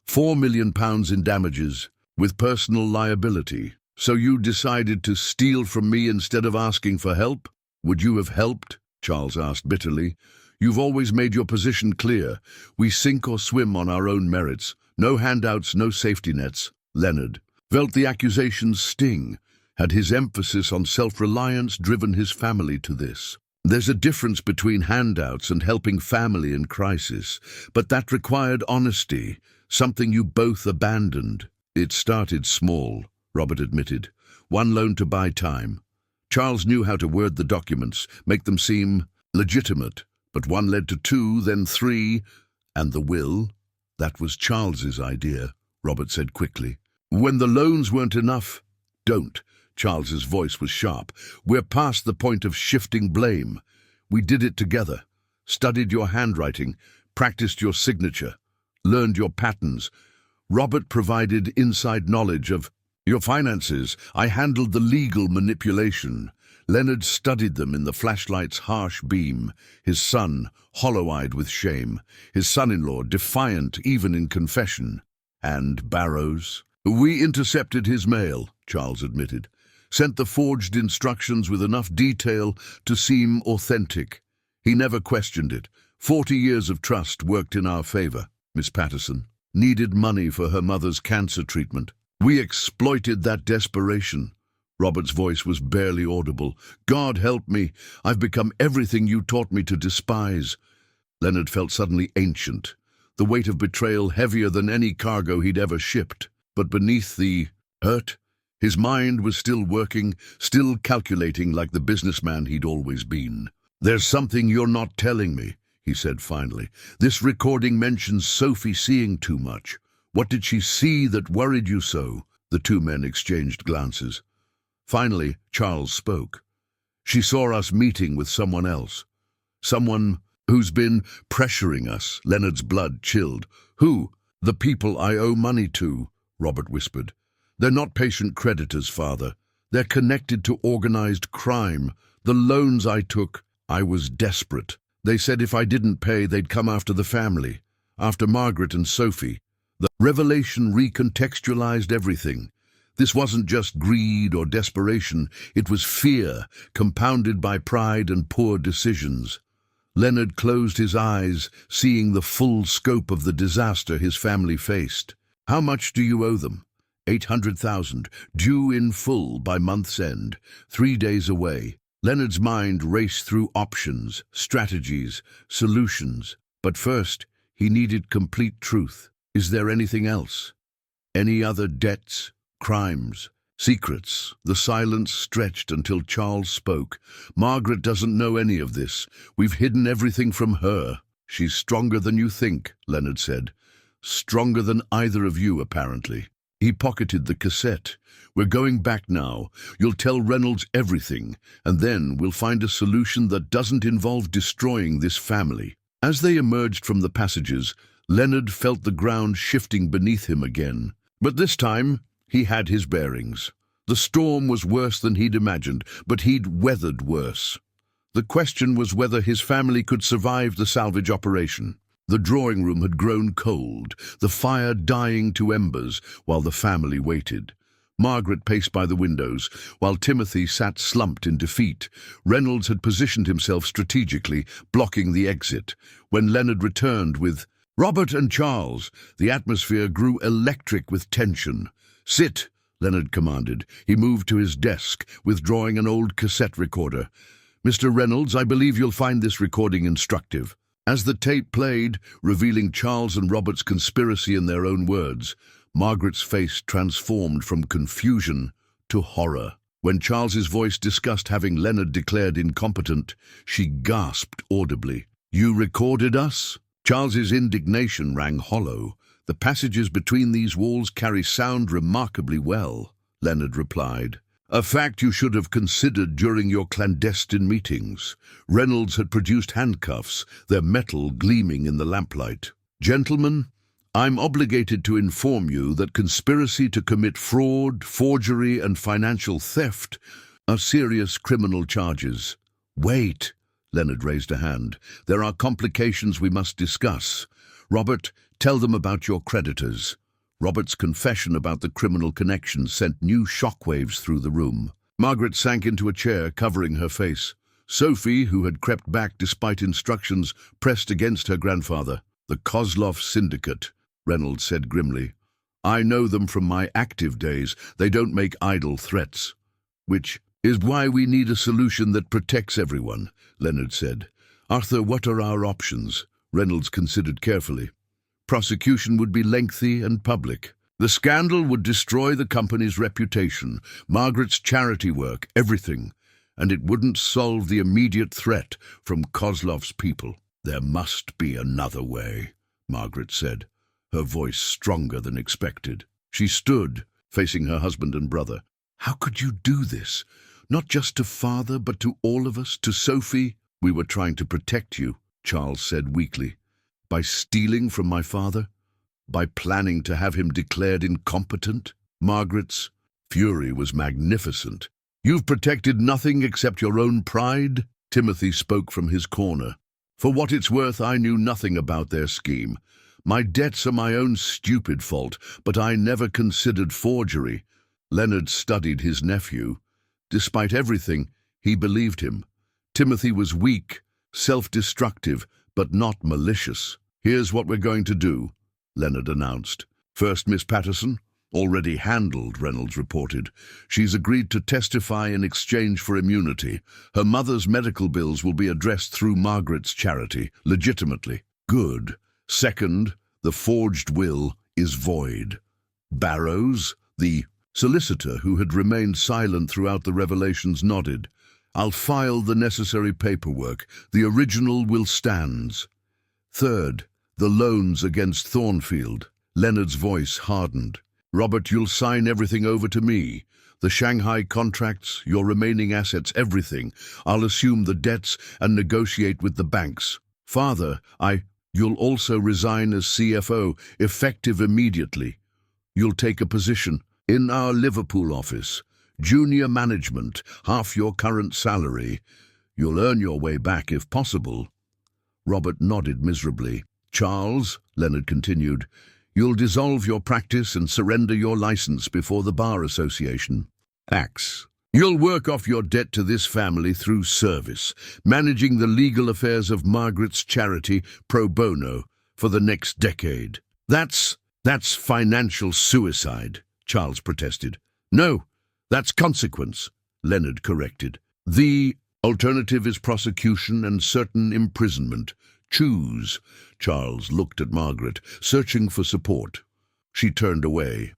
£4 million in damages, with personal liability. So you decided to steal from me instead of asking for help? Would you have helped? Charles asked bitterly. You've always made your position clear. We sink or swim on our own merits. No handouts, no safety nets. Leonard felt the accusation's sting. Had his emphasis on self-reliance driven his family to this? There's a difference between handouts and helping family in crisis, but that required honesty, something you both abandoned. It started small, Robert admitted. One loan to buy time. Charles knew how to word the documents, make them seem legitimate, but one led to two, then three, and the will? That was Charles's idea, Robert said quickly. When the loans weren't enough, don't. Charles's voice was sharp. We're past the point of shifting blame. We did it together. Studied your handwriting, practiced your signature, learned your patterns. Robert provided inside knowledge of your finances. I handled the legal manipulation. Leonard studied them in the flashlight's harsh beam, his son hollow-eyed with shame, his son-in-law defiant even in confession. And Barrows? We intercepted his mail, Charles admitted. Sent the forged instructions with enough detail to seem authentic. He never questioned it. 40 years of trust worked in our favor. Miss Patterson needed money for her mother's cancer treatment. We exploited that desperation. Robert's voice was barely audible. God help me. I've become everything you taught me to despise. Leonard felt suddenly ancient, the weight of betrayal heavier than any cargo he'd ever shipped. But beneath the hurt, his mind was still working, still calculating like the businessman he'd always been. There's something you're not telling me, he said finally. This recording mentions Sophie seeing too much. What did she see that worried you so? The two men exchanged glances. Finally, Charles spoke. She saw us meeting with someone else. Someone who's been pressuring us. Leonard's blood chilled. Who? The people I owe money to, Robert whispered. They're not patient creditors, Father. They're connected to organized crime. The loans I took, I was desperate. They said if I didn't pay, they'd come after the family, after Margaret and Sophie. The revelation recontextualized everything. This wasn't just greed or desperation, it was fear, compounded by pride and poor decisions. Leonard closed his eyes, seeing the full scope of the disaster his family faced. How much do you owe them? 800,000, due in full by month's end, 3 days away. Leonard's mind raced through options, strategies, solutions. But first, he needed complete truth. Is there anything else? Any other debts, crimes, secrets? The silence stretched until Charles spoke. Margaret doesn't know any of this. We've hidden everything from her. She's stronger than you think, Leonard said. Stronger than either of you, apparently. He pocketed the cassette. We're going back now. You'll tell Reynolds everything, and then we'll find a solution that doesn't involve destroying this family. As they emerged from the passages, Leonard felt the ground shifting beneath him again. But this time, he had his bearings. The storm was worse than he'd imagined, but he'd weathered worse. The question was whether his family could survive the salvage operation. The drawing room had grown cold, the fire dying to embers while the family waited. Margaret paced by the windows, while Timothy sat slumped in defeat. Reynolds had positioned himself strategically, blocking the exit. When Leonard returned with Robert and Charles, the atmosphere grew electric with tension. Sit, Leonard commanded. He moved to his desk, withdrawing an old cassette recorder. Mr. Reynolds, I believe you'll find this recording instructive. As the tape played, revealing Charles and Robert's conspiracy in their own words, Margaret's face transformed from confusion to horror. When Charles's voice discussed having Leonard declared incompetent, she gasped audibly. You recorded us? Charles's indignation rang hollow. The passages between these walls carry sound remarkably well, Leonard replied. A fact you should have considered during your clandestine meetings. Reynolds had produced handcuffs, their metal gleaming in the lamplight. Gentlemen, I'm obligated to inform you that conspiracy to commit fraud, forgery, and financial theft are serious criminal charges. Wait, Leonard raised a hand. There are complications we must discuss. Robert, tell them about your creditors. Robert's confession about the criminal connection sent new shockwaves through the room. Margaret sank into a chair, covering her face. Sophie, who had crept back despite instructions, pressed against her grandfather. The Kozlov Syndicate, Reynolds said grimly. I know them from my active days. They don't make idle threats. Which is why we need a solution that protects everyone, Leonard said. Arthur, what are our options? Reynolds considered carefully. Prosecution would be lengthy and public. The scandal would destroy the company's reputation, Margaret's charity work, everything. And it wouldn't solve the immediate threat from Kozlov's people. There must be another way, Margaret said, her voice stronger than expected. She stood, facing her husband and brother. How could you do this? Not just to Father, but to all of us, to Sophie? We were trying to protect you, Charles said weakly. By stealing from my father? By planning to have him declared incompetent? Margaret's fury was magnificent. You've protected nothing except your own pride? Timothy spoke from his corner. For what it's worth, I knew nothing about their scheme. My debts are my own stupid fault, but I never considered forgery. Leonard studied his nephew. Despite everything, he believed him. Timothy was weak, self-destructive, but not malicious. Here's what we're going to do, Leonard announced. First, Miss Patterson. Already handled, Reynolds reported. She's agreed to testify in exchange for immunity. Her mother's medical bills will be addressed through Margaret's charity, legitimately. Good. Second, the forged will is void. Barrows, the solicitor who had remained silent throughout the revelations, nodded. I'll file the necessary paperwork. The original will stands. Third, the loans against Thornfield. Leonard's voice hardened. Robert, you'll sign everything over to me. The Shanghai contracts, your remaining assets, everything. I'll assume the debts and negotiate with the banks. Father, you'll also resign as CFO, effective immediately. You'll take a position in our Liverpool office. Junior management, half your current salary. You'll earn your way back if possible. Robert nodded miserably. Charles, Leonard continued, you'll dissolve your practice and surrender your license before the Bar Association. Axe. You'll work off your debt to this family through service, managing the legal affairs of Margaret's charity pro bono for the next decade. That's financial suicide, Charles protested. No, that's consequence, Leonard corrected. The alternative is prosecution and certain imprisonment. Choose. Charles looked at Margaret, searching for support. She turned away.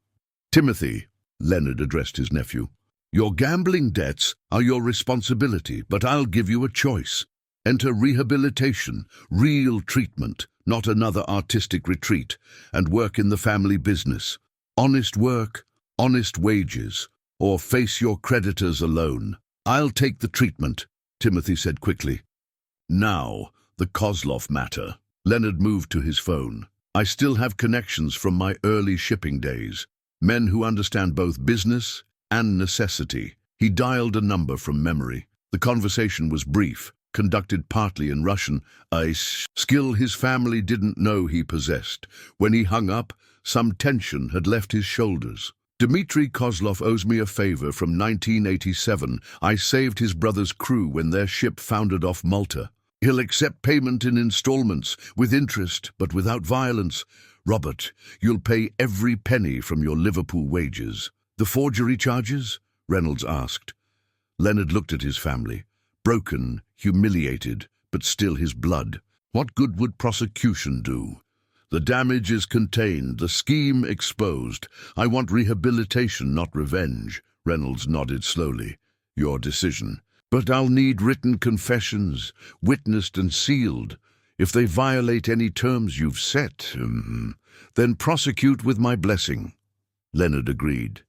Timothy, Leonard addressed his nephew, your gambling debts are your responsibility, but I'll give you a choice. Enter rehabilitation, real treatment, not another artistic retreat, and work in the family business. Honest work, honest wages, or face your creditors alone. I'll take the treatment, Timothy said quickly. Now, the Kozlov matter. Leonard moved to his phone. I still have connections from my early shipping days. Men who understand both business and necessity. He dialed a number from memory. The conversation was brief, conducted partly in Russian, a skill his family didn't know he possessed. When he hung up, some tension had left his shoulders. Dmitry Kozlov owes me a favor from 1987. I saved his brother's crew when their ship foundered off Malta. He'll accept payment in installments, with interest, but without violence. Robert, you'll pay every penny from your Liverpool wages. The forgery charges? Reynolds asked. Leonard looked at his family. Broken, humiliated, but still his blood. What good would prosecution do? The damage is contained, the scheme exposed. I want rehabilitation, not revenge. Reynolds nodded slowly. Your decision. But I'll need written confessions, witnessed and sealed. If they violate any terms you've set, then prosecute with my blessing. Leonard agreed.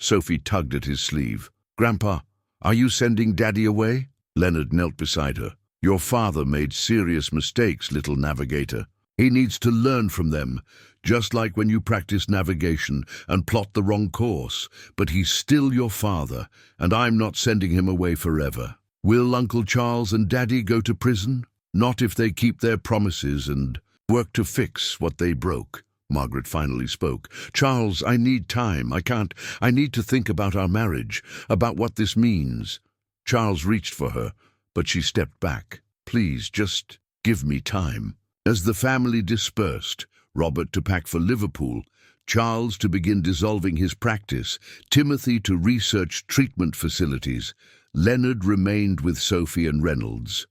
Sophie tugged at his sleeve. Grandpa, are you sending Daddy away? Leonard knelt beside her. Your father made serious mistakes, little navigator. He needs to learn from them, just like when you practice navigation and plot the wrong course. But he's still your father, and I'm not sending him away forever. Will Uncle Charles and Daddy go to prison? Not if they keep their promises and work to fix what they broke. Margaret finally spoke. Charles, I need time. I need to think about our marriage, about what this means. Charles reached for her, but she stepped back. Please, just give me time. As the family dispersed, Robert to pack for Liverpool, Charles to begin dissolving his practice, Timothy to research treatment facilities, Leonard remained with Sophie and Reynolds.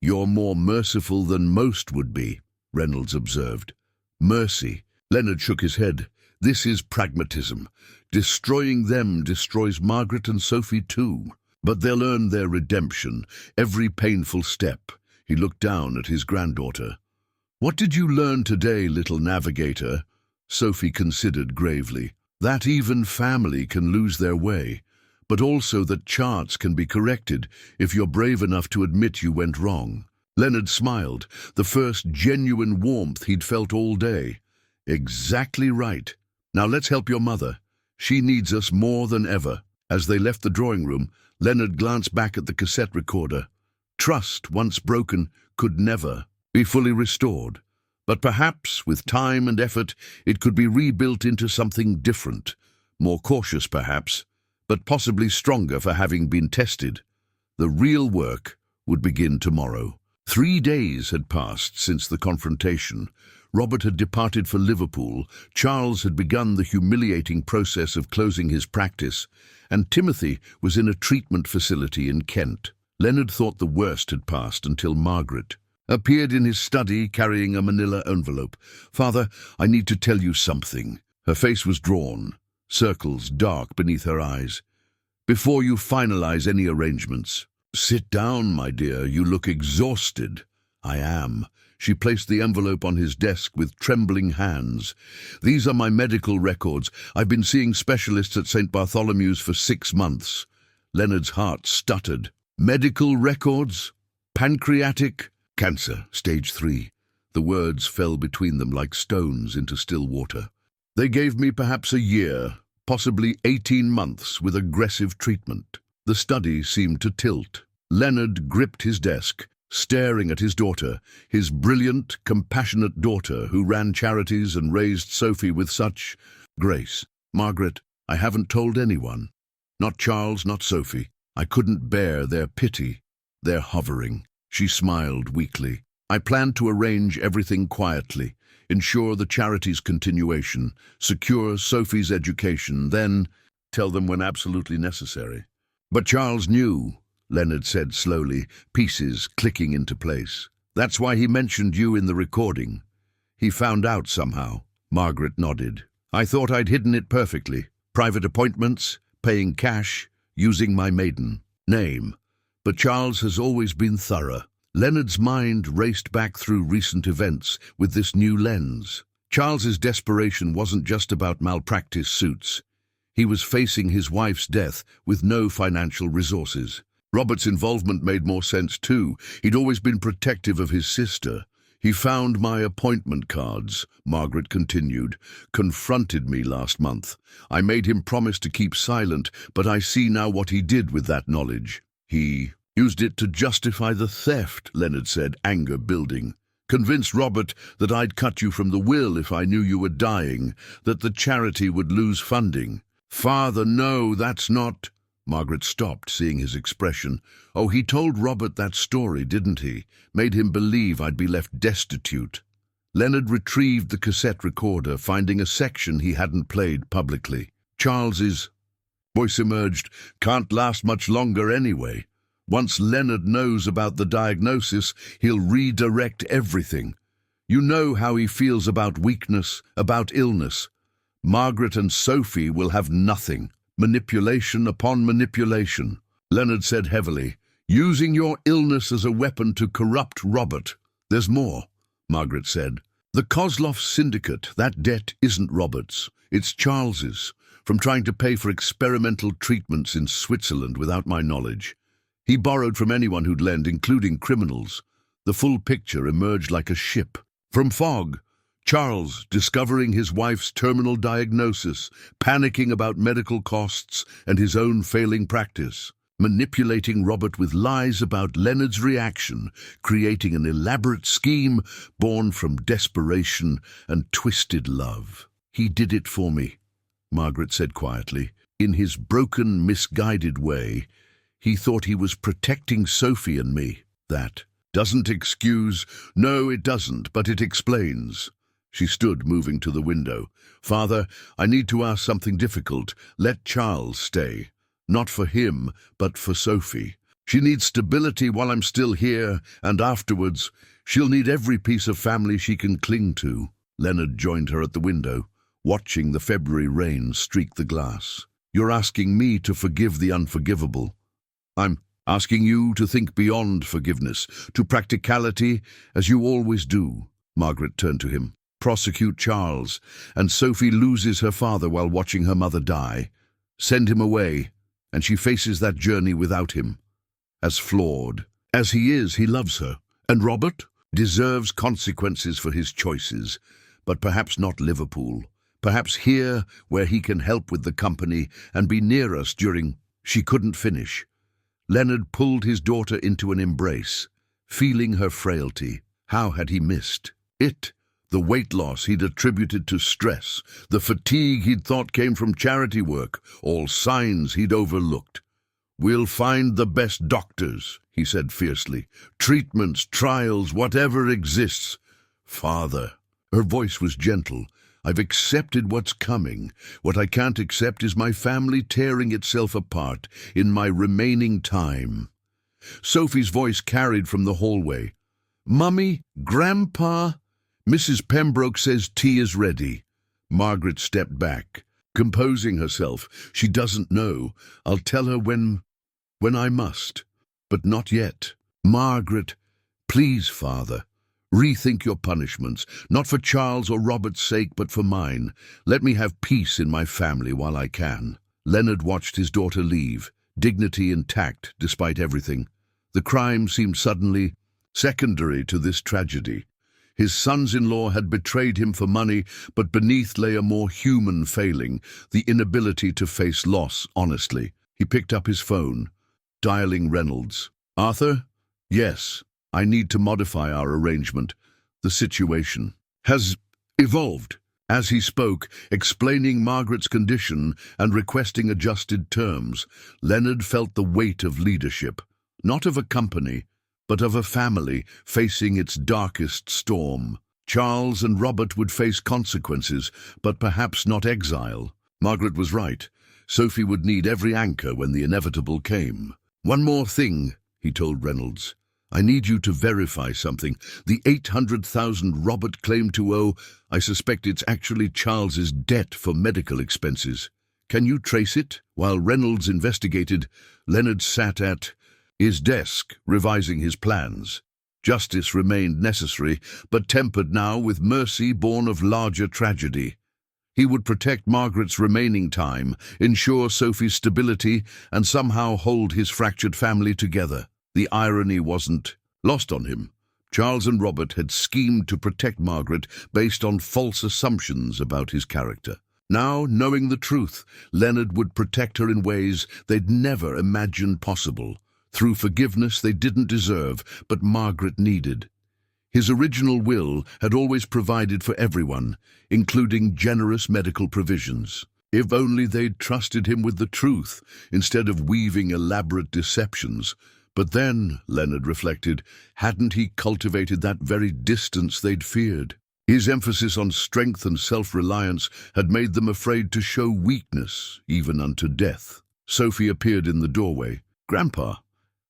You're more merciful than most would be, Reynolds observed. Mercy. Leonard shook his head. This is pragmatism. Destroying them destroys Margaret and Sophie too. But they'll earn their redemption, every painful step. He looked down at his granddaughter. What did you learn today, little navigator? Sophie considered gravely. That even family can lose their way, but also that charts can be corrected if you're brave enough to admit you went wrong. Leonard smiled, the first genuine warmth he'd felt all day. Exactly right. Now let's help your mother. She needs us more than ever. As they left the drawing room, Leonard glanced back at the cassette recorder. Trust, once broken, could never be fully restored. But perhaps, with time and effort, it could be rebuilt into something different. More cautious, perhaps, but possibly stronger for having been tested. The real work would begin tomorrow. 3 days had passed since the confrontation. Robert had departed for Liverpool, Charles had begun the humiliating process of closing his practice, and Timothy was in a treatment facility in Kent. Leonard thought the worst had passed until Margaret appeared in his study carrying a manila envelope. Father, I need to tell you something. Her face was drawn, circles dark beneath her eyes. Before you finalize any arrangements. Sit down, my dear, you look exhausted. I am. She placed the envelope on his desk with trembling hands. These are my medical records. I've been seeing specialists at St. Bartholomew's for 6 months. Leonard's heart stuttered. Medical records? Pancreatic? Cancer, stage 3. The words fell between them like stones into still water. They gave me perhaps a year, possibly 18 months with aggressive treatment. The study seemed to tilt. Leonard gripped his desk, staring at his daughter, his brilliant, compassionate daughter who ran charities and raised Sophie with such grace. Margaret, I haven't told anyone. Not Charles, not Sophie. I couldn't bear their pity, their hovering. She smiled weakly. I planned to arrange everything quietly, ensure the charity's continuation, secure Sophie's education, then tell them when absolutely necessary. But Charles knew, Leonard said slowly, pieces clicking into place. That's why he mentioned you in the recording. He found out somehow. Margaret nodded. I thought I'd hidden it perfectly. Private appointments, paying cash, using my maiden name. But Charles has always been thorough. Leonard's mind raced back through recent events with this new lens. Charles's desperation wasn't just about malpractice suits. He was facing his wife's death with no financial resources. Robert's involvement made more sense too. He'd always been protective of his sister. He found my appointment cards, Margaret continued, confronted me last month. I made him promise to keep silent, but I see now what he did with that knowledge. He used it to justify the theft, Leonard said, anger building. Convinced Robert that I'd cut you from the will if I knew you were dying, that the charity would lose funding. Father, no, that's not... Margaret stopped, seeing his expression. Oh, he told Robert that story, didn't he? Made him believe I'd be left destitute. Leonard retrieved the cassette recorder, finding a section he hadn't played publicly. Charles's voice emerged, can't last much longer anyway. Once Leonard knows about the diagnosis, he'll redirect everything. You know how he feels about weakness, about illness. Margaret and Sophie will have nothing. Manipulation upon manipulation. Leonard said heavily, using your illness as a weapon to corrupt Robert. There's more, Margaret said. The Kozlov syndicate, that debt isn't Robert's. It's Charles's, from trying to pay for experimental treatments in Switzerland without my knowledge. He borrowed from anyone who'd lend, including criminals. The full picture emerged like a ship. From fog, Charles, discovering his wife's terminal diagnosis, panicking about medical costs and his own failing practice, manipulating Robert with lies about Leonard's reaction, creating an elaborate scheme born from desperation and twisted love. "He did it for me," Margaret said quietly. In his broken, misguided way, he thought he was protecting Sophie and me. That doesn't excuse. No, it doesn't, but it explains. She stood, moving to the window. "Father, I need to ask something difficult. Let Charles stay. Not for him, but for Sophie. She needs stability while I'm still here, and afterwards, she'll need every piece of family she can cling to." Leonard joined her at the window, watching the February rain streak the glass. "You're asking me to forgive the unforgivable. I'm asking you to think beyond forgiveness, to practicality, as you always do." Margaret turned to him. "Prosecute Charles, and Sophie loses her father while watching her mother die. Send him away, and she faces that journey without him. As flawed as he is, he loves her. And Robert deserves consequences for his choices, but perhaps not Liverpool. Perhaps here, where he can help with the company and be near us during—" She couldn't finish. Leonard pulled his daughter into an embrace, feeling her frailty. How had he missed it? The weight loss he'd attributed to stress, the fatigue he'd thought came from charity work, all signs he'd overlooked. "We'll find the best doctors," he said fiercely. "Treatments, trials, whatever exists." "Father," her voice was gentle, "I've accepted what's coming. What I can't accept is my family tearing itself apart in my remaining time." Sophie's voice carried from the hallway. "Mummy, Grandpa, Mrs. Pembroke says tea is ready." Margaret stepped back, composing herself. "She doesn't know. I'll tell her when I must. But not yet." "Margaret, please, Father. Rethink your punishments, not for Charles or Robert's sake, but for mine. Let me have peace in my family while I can." Leonard watched his daughter leave, dignity intact despite everything. The crime seemed suddenly secondary to this tragedy. His sons-in-law had betrayed him for money, but beneath lay a more human failing, the inability to face loss honestly. He picked up his phone, dialing Reynolds. "Arthur? Yes. I need to modify our arrangement. The situation has evolved." As he spoke, explaining Margaret's condition and requesting adjusted terms, Leonard felt the weight of leadership, not of a company, but of a family facing its darkest storm. Charles and Robert would face consequences, but perhaps not exile. Margaret was right. Sophie would need every anchor when the inevitable came. "One more thing," he told Reynolds. "I need you to verify something. The 800,000 Robert claimed to owe, I suspect it's actually Charles's debt for medical expenses. Can you trace it?" While Reynolds investigated, Leonard sat at his desk, revising his plans. Justice remained necessary, but tempered now with mercy born of larger tragedy. He would protect Margaret's remaining time, ensure Sophie's stability, and somehow hold his fractured family together. The irony wasn't lost on him. Charles and Robert had schemed to protect Margaret based on false assumptions about his character. Now, knowing the truth, Leonard would protect her in ways they'd never imagined possible, through forgiveness they didn't deserve, but Margaret needed. His original will had always provided for everyone, including generous medical provisions. If only they'd trusted him with the truth, instead of weaving elaborate deceptions. But then, Leonard reflected, hadn't he cultivated that very distance they'd feared? His emphasis on strength and self-reliance had made them afraid to show weakness, even unto death. Sophie appeared in the doorway. "Grandpa,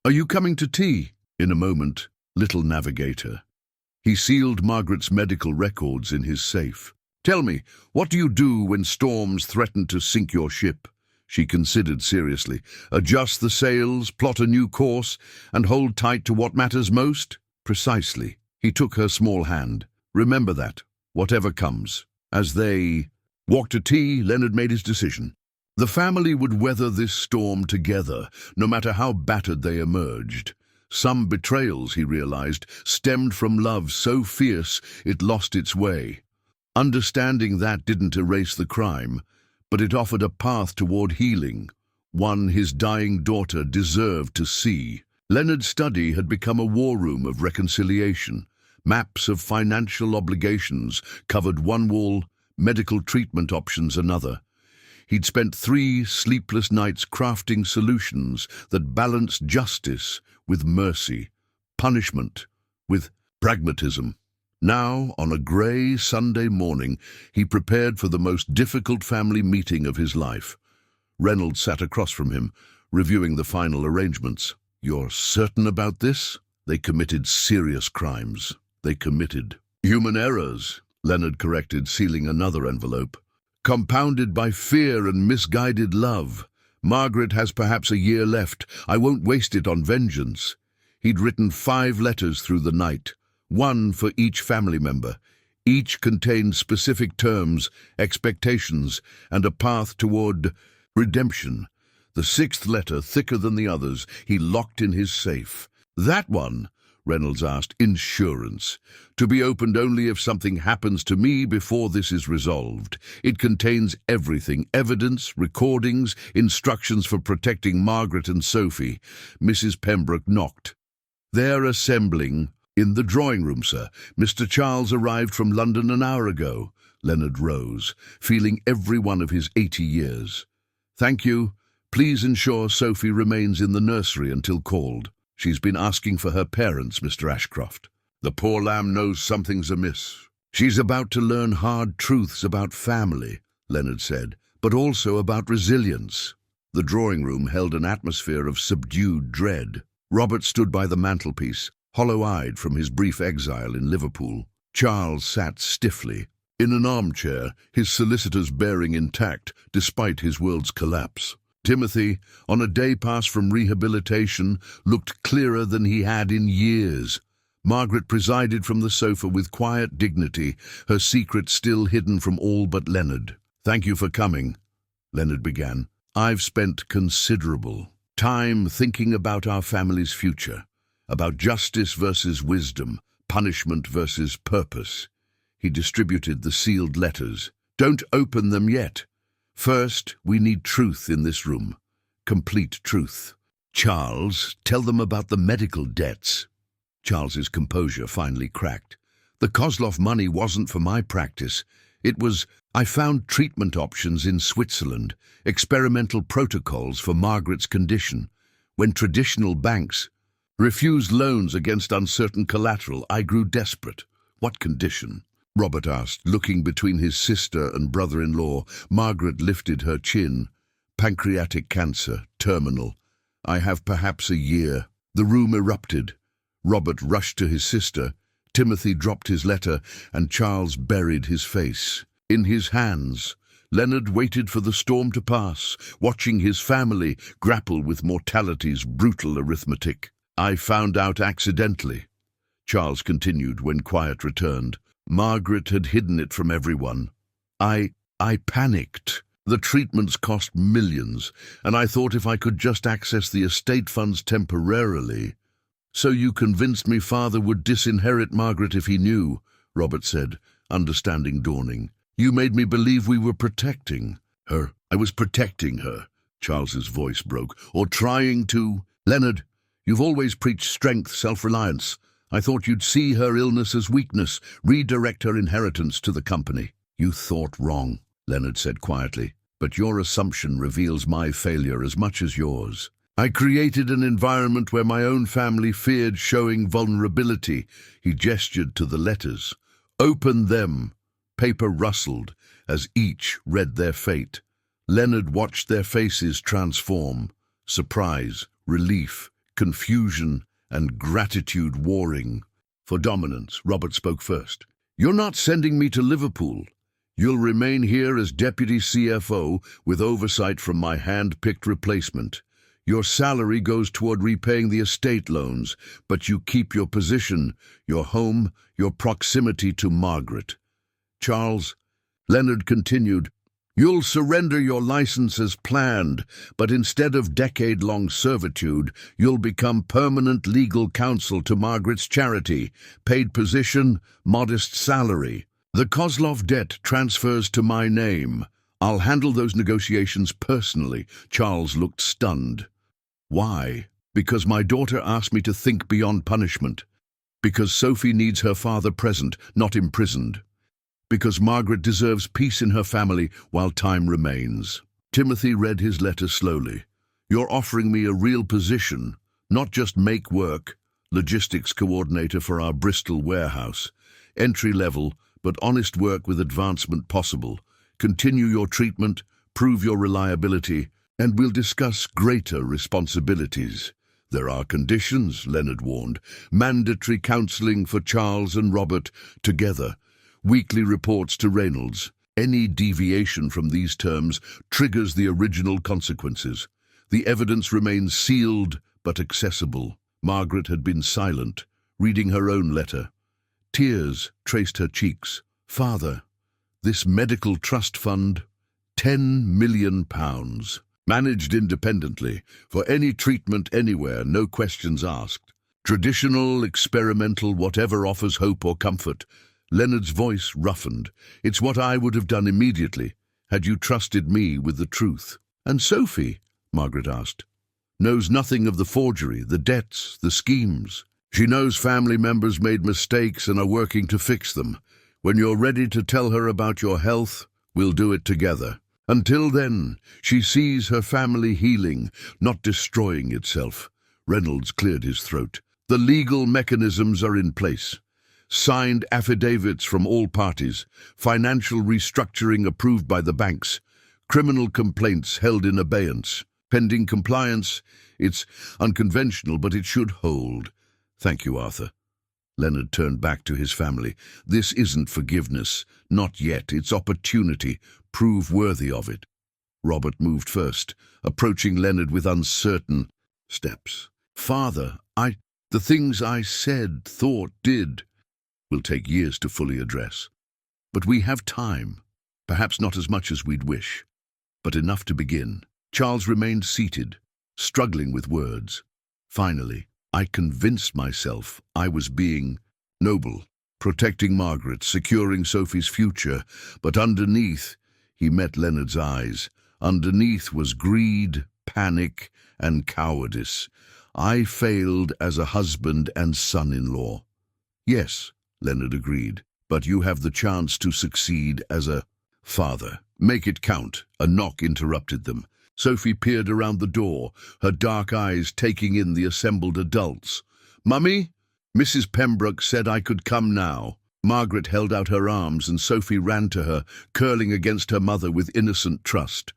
are you coming to tea?" In a moment, little navigator. He sealed Margaret's medical records in his safe. "Tell me, what do you do when storms threaten to sink your ship?" She considered seriously. "Adjust the sails, plot a new course, and hold tight to what matters most?" "Precisely." He took her small hand. "Remember that, whatever comes." As they walked to tea, Leonard made his decision. The family would weather this storm together, no matter how battered they emerged. Some betrayals, he realized, stemmed from love so fierce it lost its way. Understanding that didn't erase the crime, but it offered a path toward healing, one his dying daughter deserved to see. Leonard's study had become a war room of reconciliation. Maps of financial obligations covered one wall, medical treatment options another. He'd spent 3 sleepless nights crafting solutions that balanced justice with mercy, punishment with pragmatism. Now, on a grey Sunday morning, he prepared for the most difficult family meeting of his life. Reynolds sat across from him, reviewing the final arrangements. "You're certain about this? They committed serious crimes. They committed human errors," Leonard corrected, sealing another envelope. "Compounded by fear and misguided love. Margaret has perhaps a year left. I won't waste it on vengeance." He'd written 5 letters through the night, one for each family member. Each contained specific terms, expectations, and a path toward redemption. The 6th letter, thicker than the others, he locked in his safe. "That one?" Reynolds asked. "Insurance. To be opened only if something happens to me before this is resolved. It contains everything: evidence, recordings, instructions for protecting Margaret and Sophie." Mrs. Pembroke knocked. "They're assembling." "In the drawing room, sir. Mr. Charles arrived from London an hour ago." Leonard rose, feeling every one of his 80 years. "Thank you. Please ensure Sophie remains in the nursery until called. She's been asking for her parents, Mr. Ashcroft. The poor lamb knows something's amiss." "She's about to learn hard truths about family," Leonard said, "but also about resilience." The drawing room held an atmosphere of subdued dread. Robert stood by the mantelpiece, hollow-eyed from his brief exile in Liverpool. Charles sat stiffly, in an armchair, his solicitors bearing intact despite his world's collapse. Timothy, on a day pass from rehabilitation, looked clearer than he had in years. Margaret presided from the sofa with quiet dignity, her secret still hidden from all but Leonard. "Thank you for coming," Leonard began. "I've spent considerable time thinking about our family's future, about justice versus wisdom, punishment versus purpose." He distributed the sealed letters. "Don't open them yet. First, we need truth in this room. Complete truth. Charles, tell them about the medical debts." Charles's composure finally cracked. "The Kozlov money wasn't for my practice. I found treatment options in Switzerland, experimental protocols for Margaret's condition. When traditional banks refused loans against uncertain collateral, I grew desperate." "What condition?" Robert asked, looking between his sister and brother-in-law. Margaret lifted her chin. "Pancreatic cancer, terminal. I have perhaps a year." The room erupted. Robert rushed to his sister. Timothy dropped his letter, and Charles buried his face in his hands. Leonard waited for the storm to pass, watching his family grapple with mortality's brutal arithmetic. "I found out accidentally," Charles continued when quiet returned. "Margaret had hidden it from everyone. I panicked. The treatments cost millions, and I thought if I could just access the estate funds temporarily." "So you convinced me father would disinherit Margaret if he knew," Robert said, understanding dawning. "You made me believe we were protecting her." "I was protecting her," Charles's voice broke, "or trying to." "Leonard, you've always preached strength, self-reliance. I thought you'd see her illness as weakness, redirect her inheritance to the company." "You thought wrong," Leonard said quietly, "but your assumption reveals my failure as much as yours. I created an environment where my own family feared showing vulnerability." He gestured to the letters. "Open them." Paper rustled as each read their fate. Leonard watched their faces transform. Surprise, relief, confusion, and gratitude warring. For dominance, Robert spoke first. "You're not sending me to Liverpool. You'll remain here as Deputy CFO with oversight from my hand-picked replacement. Your salary goes toward repaying the estate loans, but you keep your position, your home, your proximity to Margaret." "Charles," Leonard continued, You'll surrender your license as planned, but instead of decade-long servitude, you'll become permanent legal counsel to Margaret's charity, paid position, modest salary. The Kozlov debt transfers to my name. I'll handle those negotiations personally." Charles looked stunned. "Why?" "Because my daughter asked me to think beyond punishment. Because Sophie needs her father present, not imprisoned. Because Margaret deserves peace in her family while time remains." Timothy read his letter slowly. "You're offering me a real position, not just make work. Logistics coordinator for our Bristol warehouse. Entry level, but honest work with advancement possible. Continue your treatment, prove your reliability, and we'll discuss greater responsibilities." "There are conditions," Leonard warned. "Mandatory counselling for Charles and Robert together. Weekly reports to Reynolds. Any deviation from these terms triggers the original consequences. The evidence remains sealed but accessible." Margaret had been silent, reading her own letter. Tears traced her cheeks. "Father, this medical trust fund, £10 million. Managed independently, for any treatment anywhere, no questions asked. Traditional, experimental, whatever offers hope or comfort." Leonard's voice roughened. "It's what I would have done immediately, had you trusted me with the truth." "And Sophie?" Margaret asked. "Knows nothing of the forgery, the debts, the schemes. She knows family members made mistakes and are working to fix them. When you're ready to tell her about your health, we'll do it together. Until then, she sees her family healing, not destroying itself." Reynolds cleared his throat. "The legal mechanisms are in place. Signed affidavits from all parties, financial restructuring approved by the banks, criminal complaints held in abeyance. Pending compliance, it's unconventional, but it should hold." "Thank you, Arthur." Leonard turned back to his family. "This isn't forgiveness. Not yet. It's opportunity. Prove worthy of it." Robert moved first, approaching Leonard with uncertain steps. "Father, the things I said, thought, did, will take years to fully address. But we have time. Perhaps not as much as we'd wish, but enough to begin." Charles remained seated, struggling with words. Finally, "I convinced myself I was being noble, protecting Margaret, securing Sophie's future, but underneath," he met Leonard's eyes, "underneath was greed, panic, and cowardice. I failed as a husband and son-in-law." "Yes," Leonard agreed, "but you have the chance to succeed as a father. Make it count." A knock interrupted them. Sophie peered around the door, her dark eyes taking in the assembled adults. "Mummy, Mrs. Pembroke said I could come now." Margaret held out her arms and Sophie ran to her, curling against her mother with innocent trust.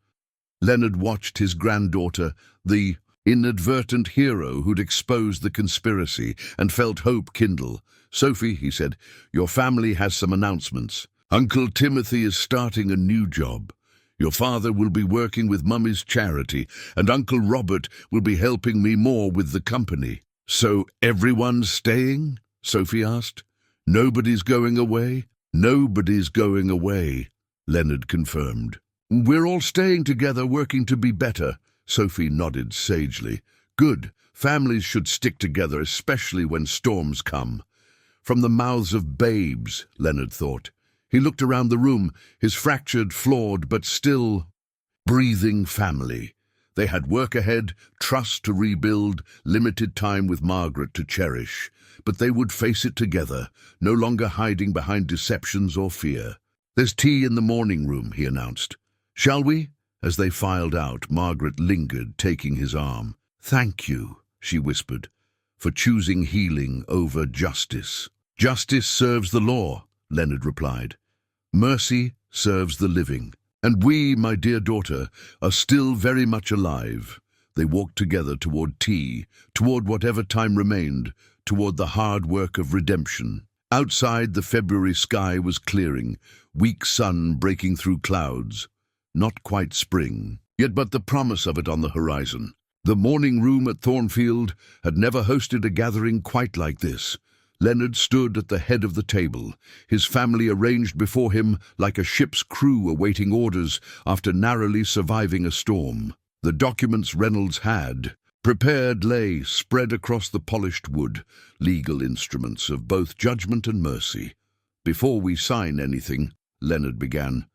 Leonard watched his granddaughter, the inadvertent hero who'd exposed the conspiracy, and felt hope kindle. "Sophie," he said, "your family has some announcements. Uncle Timothy is starting a new job. Your father will be working with Mummy's charity, and Uncle Robert will be helping me more with the company." "So everyone's staying?" Sophie asked. "Nobody's going away?" "Nobody's going away," Leonard confirmed. "We're all staying together, working to be better." Sophie nodded sagely. "Good. Families should stick together, especially when storms come." From the mouths of babes, Leonard thought. He looked around the room, his fractured, flawed, but still breathing family. They had work ahead, trust to rebuild, limited time with Margaret to cherish. But they would face it together, no longer hiding behind deceptions or fear. "There's tea in the morning room," he announced. "Shall we?" As they filed out, Margaret lingered, taking his arm. "Thank you," she whispered, "for choosing healing over justice." "Justice serves the law," Leonard replied. "Mercy serves the living. And we, my dear daughter, are still very much alive." They walked together toward tea, toward whatever time remained, toward the hard work of redemption. Outside, the February sky was clearing, weak sun breaking through clouds. Not quite spring, yet but the promise of it on the horizon. The morning room at Thornfield had never hosted a gathering quite like this. Leonard stood at the head of the table, his family arranged before him like a ship's crew awaiting orders after narrowly surviving a storm. The documents Reynolds had prepared lay spread across the polished wood, legal instruments of both judgment and mercy. "Before we sign anything," Leonard began,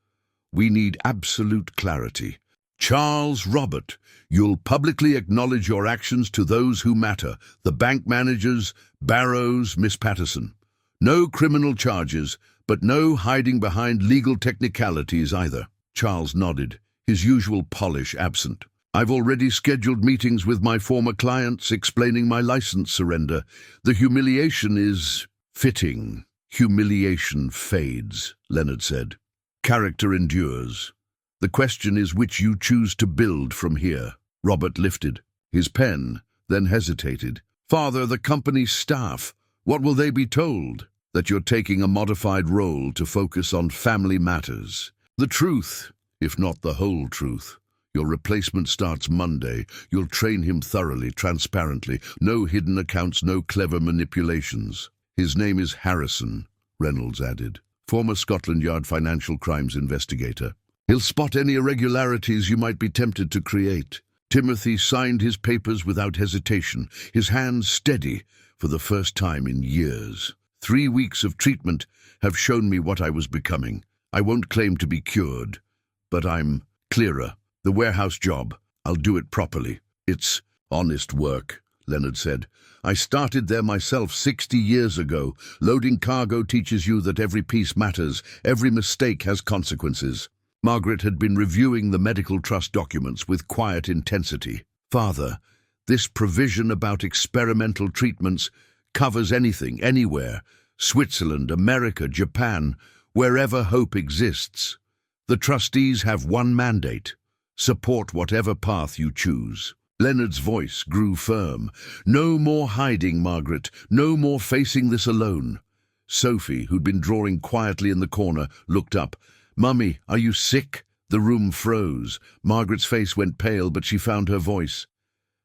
"we need absolute clarity. Charles Robert, you'll publicly acknowledge your actions to those who matter, the bank managers, Barrows, Miss Patterson. No criminal charges, but no hiding behind legal technicalities either." Charles nodded, his usual polish absent. "I've already scheduled meetings with my former clients explaining my license surrender. The humiliation is fitting." "Humiliation fades," Leonard said. "Character endures. The question is which you choose to build from here." Robert lifted his pen, then hesitated. "Father, the company's staff, what will they be told?" "That you're taking a modified role to focus on family matters. The truth, if not the whole truth. Your replacement starts Monday. You'll train him thoroughly, transparently. No hidden accounts, no clever manipulations." "His name is Harrison," Reynolds added. "Former Scotland Yard financial crimes investigator. He'll spot any irregularities you might be tempted to create." Timothy signed his papers without hesitation, his hands steady for the first time in years. 3 weeks of treatment have shown me what I was becoming. I won't claim to be cured, but I'm clearer. The warehouse job, I'll do it properly. It's honest work, Leonard said. "I started there myself 60 years ago. Loading cargo teaches you that every piece matters, every mistake has consequences." Margaret had been reviewing the medical trust documents with quiet intensity. "Father, this provision about experimental treatments covers anything, anywhere. Switzerland, America, Japan, wherever hope exists. The trustees have one mandate: support whatever path you choose." Leonard's voice grew firm. "No more hiding, Margaret. No more facing this alone." Sophie, who'd been drawing quietly in the corner, looked up. "Mummy, are you sick?" The room froze. Margaret's face went pale, but she found her voice.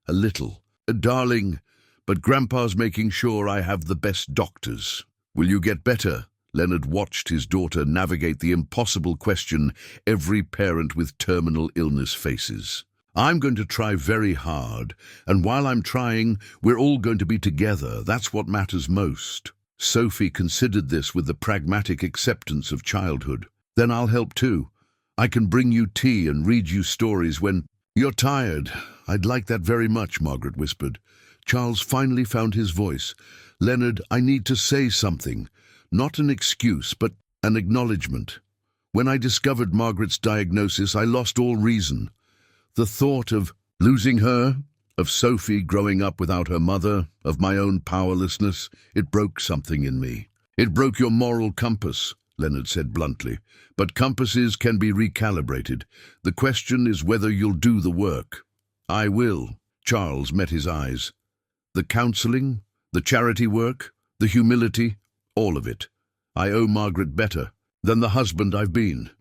"A little. Darling, but Grandpa's making sure I have the best doctors." "Will you get better?" Leonard watched his daughter navigate the impossible question every parent with terminal illness faces. "I'm going to try very hard, and while I'm trying, we're all going to be together. That's what matters most." Sophie considered this with the pragmatic acceptance of childhood. "Then I'll help too. I can bring you tea and read you stories when you're tired." "I'd like that very much," Margaret whispered. Charles finally found his voice. "Leonard, I need to say something. Not an excuse, but an acknowledgement. When I discovered Margaret's diagnosis, I lost all reason. The thought of losing her, of Sophie growing up without her mother, of my own powerlessness, it broke something in me." "It broke your moral compass," Leonard said bluntly. "But compasses can be recalibrated. The question is whether you'll do the work." "I will." Charles met his eyes. "The counseling, the charity work, the humility, all of it. I owe Margaret better than the husband I've been."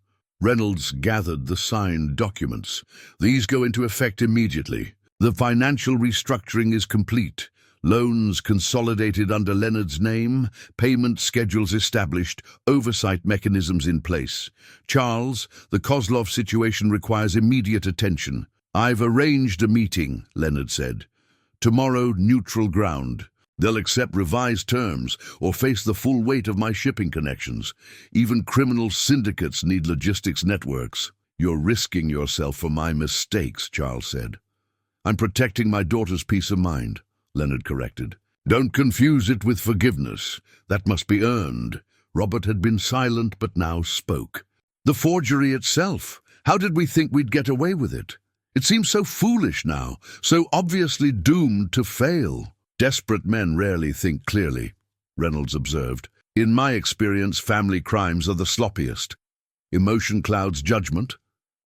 Reynolds gathered the signed documents. "These go into effect immediately. The financial restructuring is complete. Loans consolidated under Leonard's name, payment schedules established, oversight mechanisms in place. Charles, the Kozlov situation requires immediate attention." "I've arranged a meeting," Leonard said. "Tomorrow, neutral ground. They'll accept revised terms or face the full weight of my shipping connections. Even criminal syndicates need logistics networks." "You're risking yourself for my mistakes," Charles said. "I'm protecting my daughter's peace of mind," Leonard corrected. "Don't confuse it with forgiveness. That must be earned." Robert had been silent but now spoke. "The forgery itself. How did we think we'd get away with it? It seems so foolish now, so obviously doomed to fail." "Desperate men rarely think clearly," Reynolds observed. "In my experience, family crimes are the sloppiest. Emotion clouds judgment.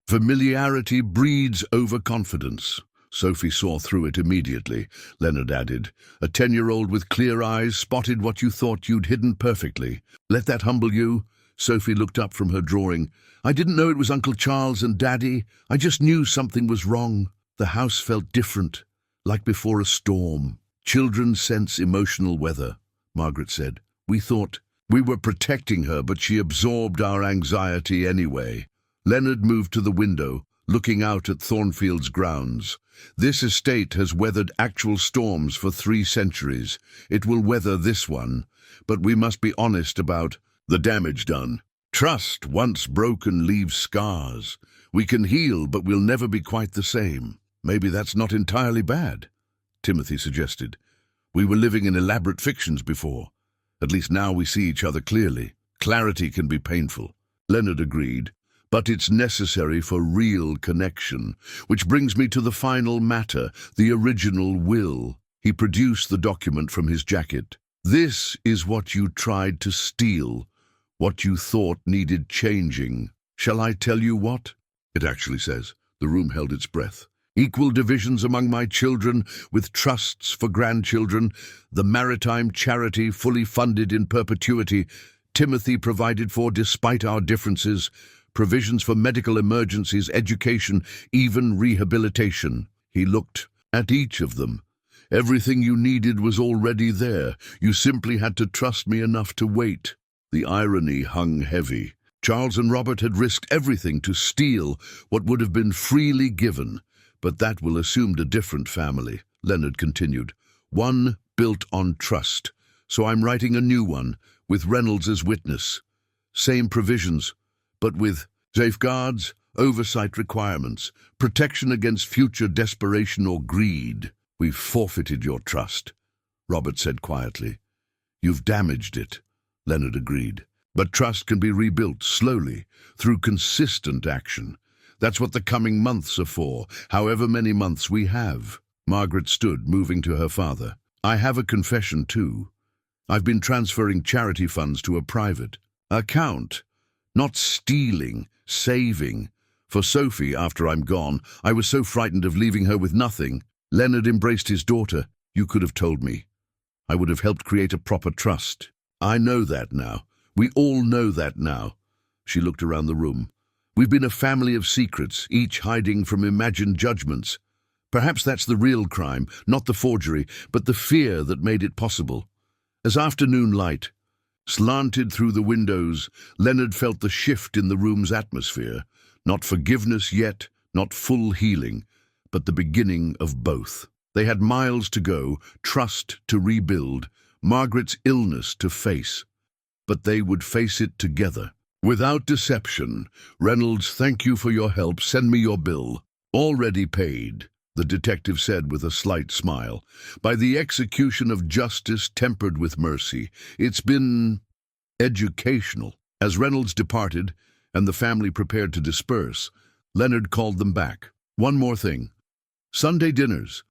Familiarity breeds overconfidence." Sophie saw through it immediately, Leonard added. "A 10-year-old with clear eyes spotted what you thought you'd hidden perfectly. Let that humble you." Sophie looked up from her drawing. "I didn't know it was Uncle Charles and Daddy. I just knew something was wrong. The house felt different, like before a storm." "Children sense emotional weather," Margaret said. We thought we were protecting her, but she absorbed our anxiety anyway. Leonard moved to the window, looking out at Thornfield's grounds. This estate has weathered actual storms for 3 centuries. It will weather this one, but we must be honest about the damage done. Trust, once broken, leaves scars. We can heal, but we'll never be quite the same. Maybe that's not entirely bad, Timothy suggested. We were living in elaborate fictions before. At least now we see each other clearly. Clarity can be painful. Leonard agreed. But it's necessary for real connection, which brings me to the final matter, the original will. He produced the document from his jacket. This is what you tried to steal, what you thought needed changing. Shall I tell you what? It actually says. The room held its breath. Equal divisions among my children, with trusts for grandchildren, the maritime charity fully funded in perpetuity, Timothy provided for despite our differences, provisions for medical emergencies, education, even rehabilitation. He looked at each of them. Everything you needed was already there. You simply had to trust me enough to wait. The irony hung heavy. Charles and Robert had risked everything to steal what would have been freely given. But that will assume a different family, Leonard continued. One built on trust. So I'm writing a new one, with Reynolds as witness. Same provisions, but with safeguards, oversight requirements, protection against future desperation or greed. We've forfeited your trust, Robert said quietly. You've damaged it, Leonard agreed. But trust can be rebuilt slowly, through consistent action. That's what the coming months are for, however many months we have. Margaret stood, moving to her father. I have a confession too. I've been transferring charity funds to a private account. Not stealing, saving. For Sophie, after I'm gone, I was so frightened of leaving her with nothing. Leonard embraced his daughter. You could have told me. I would have helped create a proper trust. I know that now. We all know that now. She looked around the room. We've been a family of secrets, each hiding from imagined judgments. Perhaps that's the real crime, not the forgery, but the fear that made it possible. As afternoon light slanted through the windows, Leonard felt the shift in the room's atmosphere. Not forgiveness yet, not full healing, but the beginning of both. They had miles to go, trust to rebuild, Margaret's illness to face. But they would face it together. Without deception. Reynolds, thank you for your help. Send me your bill. Already paid, the detective said with a slight smile. By the execution of justice tempered with mercy. It's been educational. As Reynolds departed and the family prepared to disperse, Leonard called them back. One more thing. Sunday dinners.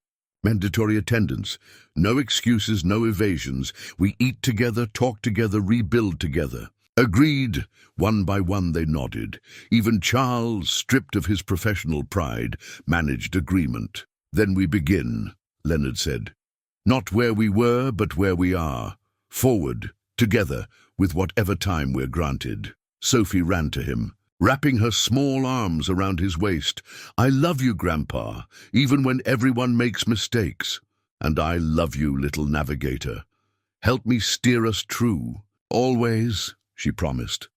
Mandatory attendance. No excuses, no evasions. We eat together, talk together, rebuild together. Agreed. One by one they nodded. Even Charles, stripped of his professional pride, managed agreement. Then we begin, Leonard said. Not where we were, but where we are. Forward, together, with whatever time we're granted. Sophie ran to him, wrapping her small arms around his waist. I love you, Grandpa, even when everyone makes mistakes. And I love you, little navigator. Help me steer us true. Always, she promised.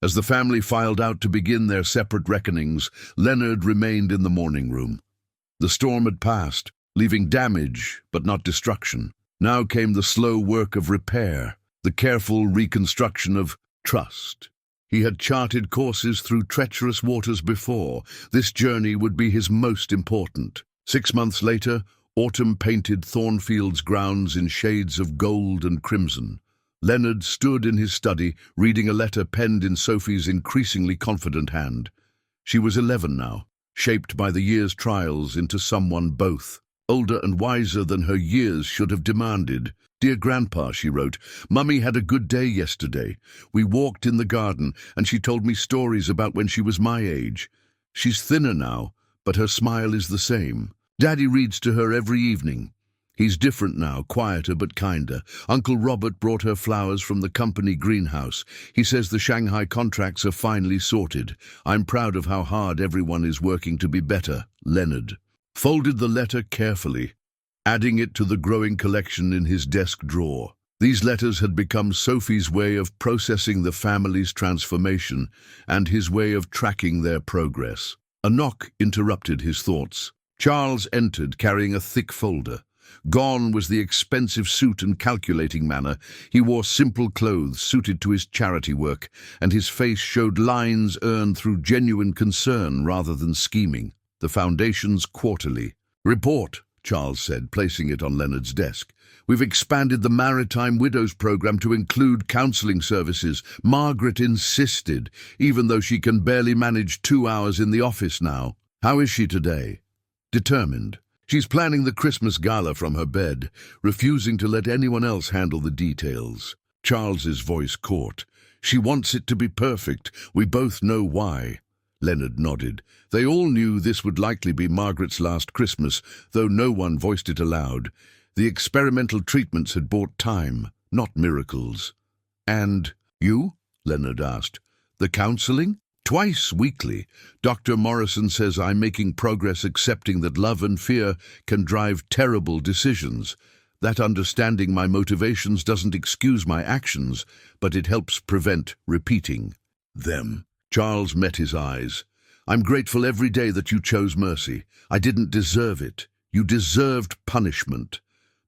As the family filed out to begin their separate reckonings, Leonard remained in the morning room. The storm had passed, leaving damage but not destruction. Now came the slow work of repair, the careful reconstruction of trust. He had charted courses through treacherous waters before. This journey would be his most important. 6 months later, autumn painted Thornfield's grounds in shades of gold and crimson. Leonard stood in his study, reading a letter penned in Sophie's increasingly confident hand. She was 11 now, shaped by the year's trials into someone both. Older and wiser than her years should have demanded. Dear Grandpa, she wrote, Mummy had a good day yesterday. We walked in the garden, and she told me stories about when she was my age. She's thinner now, but her smile is the same. Daddy reads to her every evening. He's different now, quieter but kinder. Uncle Robert brought her flowers from the company greenhouse. He says the Shanghai contracts are finally sorted. I'm proud of how hard everyone is working to be better. Leonard folded the letter carefully, adding it to the growing collection in his desk drawer. These letters had become Sophie's way of processing the family's transformation and his way of tracking their progress. A knock interrupted his thoughts. Charles entered, carrying a thick folder. Gone was the expensive suit and calculating manner. He wore simple clothes suited to his charity work, and his face showed lines earned through genuine concern rather than scheming. The Foundation's quarterly. "Report," Charles said, placing it on Leonard's desk. "We've expanded the Maritime Widows program to include counseling services. Margaret insisted, even though she can barely manage 2 hours in the office now." "How is she today?" "Determined. She's planning the Christmas gala from her bed, refusing to let anyone else handle the details." Charles's voice caught. "She wants it to be perfect. We both know why." Leonard nodded. They all knew this would likely be Margaret's last Christmas, though no one voiced it aloud. The experimental treatments had bought time, not miracles. "And you?" Leonard asked. "The counseling?" "Twice weekly. Dr. Morrison says I'm making progress accepting that love and fear can drive terrible decisions. That understanding my motivations doesn't excuse my actions, but it helps prevent repeating them." Charles met his eyes. "I'm grateful every day that you chose mercy. I didn't deserve it. You deserved punishment.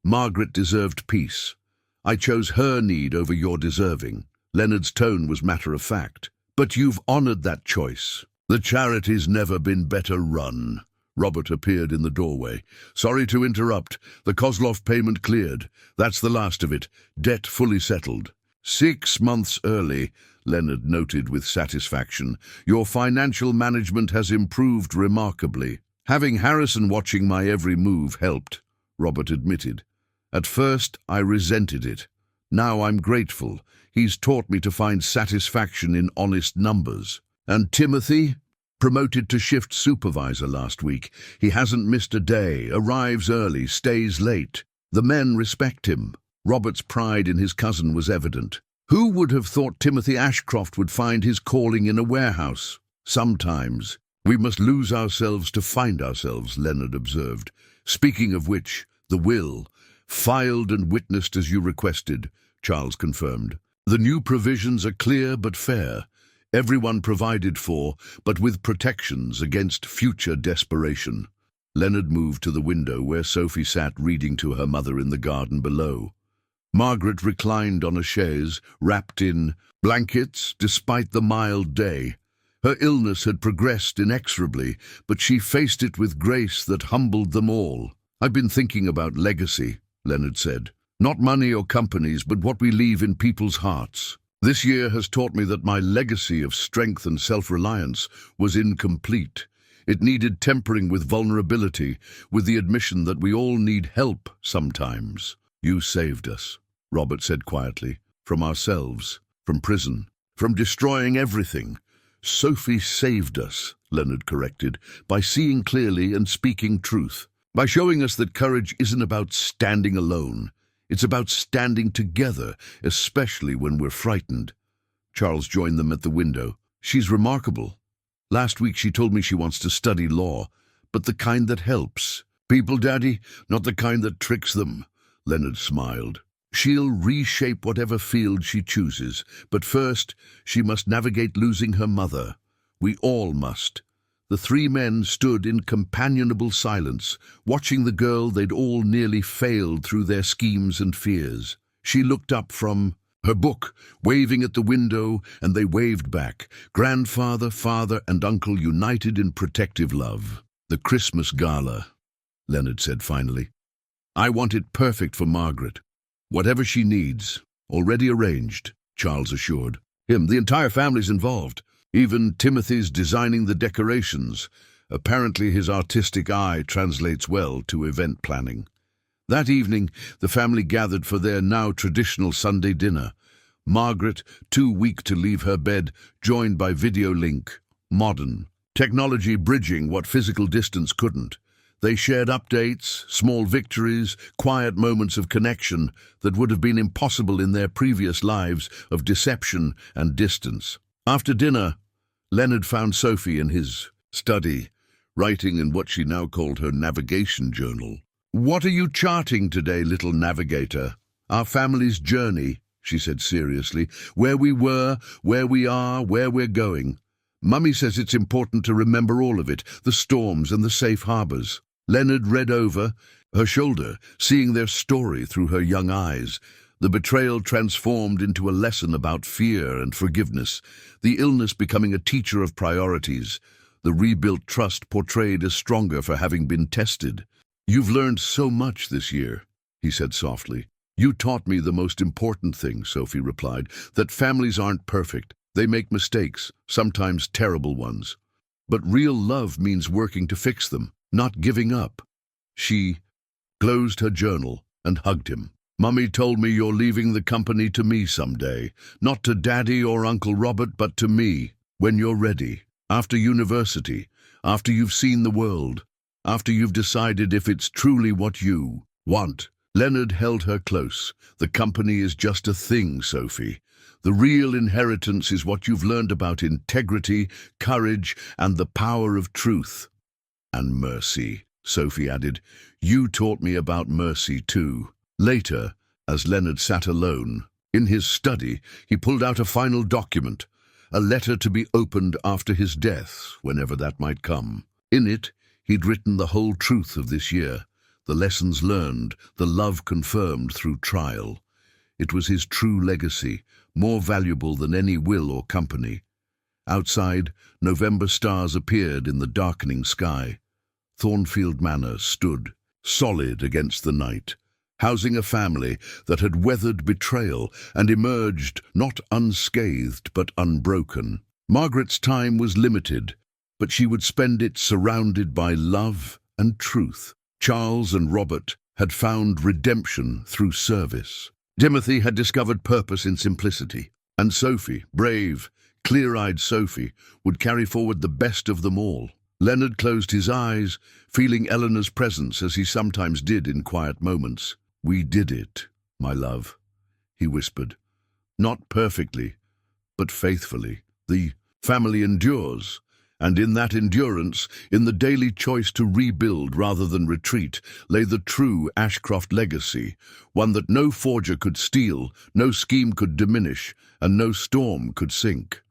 Margaret deserved peace. I chose her need over your deserving." Leonard's tone was matter-of-fact. "But you've honored that choice. The charity's never been better run." Robert appeared in the doorway. "Sorry to interrupt. The Kozlov payment cleared. That's the last of it. Debt fully settled." 6 months early, Leonard noted with satisfaction. "Your financial management has improved remarkably." "Having Harrison watching my every move helped," Robert admitted. "At first, I resented it. Now I'm grateful. He's taught me to find satisfaction in honest numbers." "And Timothy?" "Promoted to shift supervisor last week. He hasn't missed a day, arrives early, stays late. The men respect him." Robert's pride in his cousin was evident. Who would have thought Timothy Ashcroft would find his calling in a warehouse? "Sometimes we must lose ourselves to find ourselves," Leonard observed. "Speaking of which, the will, filed and witnessed as you requested," Charles confirmed. "The new provisions are clear but fair. Everyone provided for, but with protections against future desperation." Leonard moved to the window where Sophie sat reading to her mother in the garden below. Margaret reclined on a chaise, wrapped in blankets despite the mild day. Her illness had progressed inexorably, but she faced it with grace that humbled them all. "I've been thinking about legacy," Leonard said. "Not money or companies, but what we leave in people's hearts. This year has taught me that my legacy of strength and self-reliance was incomplete. It needed tempering with vulnerability, with the admission that we all need help sometimes." "You saved us," Robert said quietly. "From ourselves, from prison, from destroying everything." "Sophie saved us," Leonard corrected, "by seeing clearly and speaking truth. By showing us that courage isn't about standing alone. It's about standing together, especially when we're frightened." Charles joined them at the window. "She's remarkable. Last week she told me she wants to study law, but the kind that helps. People, Daddy, not the kind that tricks them." Leonard smiled. "She'll reshape whatever field she chooses, but first she must navigate losing her mother. We all must." The three men stood in companionable silence, watching the girl they'd all nearly failed through their schemes and fears. She looked up from her book, waving at the window, and they waved back. Grandfather, father, and uncle united in protective love. "The Christmas gala," Leonard said finally. "I want it perfect for Margaret. Whatever she needs, already arranged," Charles assured him. "The entire family's involved. Even Timothy's designing the decorations. Apparently his artistic eye translates well to event planning." That evening, the family gathered for their now traditional Sunday dinner. Margaret, too weak to leave her bed, joined by video link. Modern. Technology bridging what physical distance couldn't. They shared updates, small victories, quiet moments of connection that would have been impossible in their previous lives of deception and distance. After dinner, Leonard found Sophie in his study, writing in what she now called her navigation journal. "What are you charting today, little navigator?" Our family's journey, she said seriously. Where we were, where we are, where we're going. Mummy says it's important to remember all of it, the storms and the safe harbours. Leonard read over her shoulder, seeing their story through her young eyes. The betrayal transformed into a lesson about fear and forgiveness, the illness becoming a teacher of priorities, the rebuilt trust portrayed as stronger for having been tested. You've learned so much this year, he said softly. You taught me the most important thing, Sophie replied, that families aren't perfect. They make mistakes, sometimes terrible ones. But real love means working to fix them, not giving up. She closed her journal and hugged him. Mummy told me you're leaving the company to me someday, not to Daddy or Uncle Robert, but to me, when you're ready, after university, after you've seen the world, after you've decided if it's truly what you want. Leonard held her close. The company is just a thing, Sophie. The real inheritance is what you've learned about integrity, courage, and the power of truth. And mercy, Sophie added. You taught me about mercy too. Later, as Leonard sat alone, in his study, he pulled out a final document, a letter to be opened after his death, whenever that might come. In it, he'd written the whole truth of this year, the lessons learned, the love confirmed through trial. It was his true legacy, more valuable than any will or company. Outside, November stars appeared in the darkening sky. Thornfield Manor stood, solid against the night, housing a family that had weathered betrayal and emerged not unscathed but unbroken. Margaret's time was limited, but she would spend it surrounded by love and truth. Charles and Robert had found redemption through service. Timothy had discovered purpose in simplicity. And Sophie, brave, clear-eyed Sophie, would carry forward the best of them all. Leonard closed his eyes, feeling Eleanor's presence as he sometimes did in quiet moments. We did it, my love, he whispered. Not perfectly, but faithfully. The family endures. And in that endurance, in the daily choice to rebuild rather than retreat, lay the true Ashcroft legacy, one that no forger could steal, no scheme could diminish, and no storm could sink.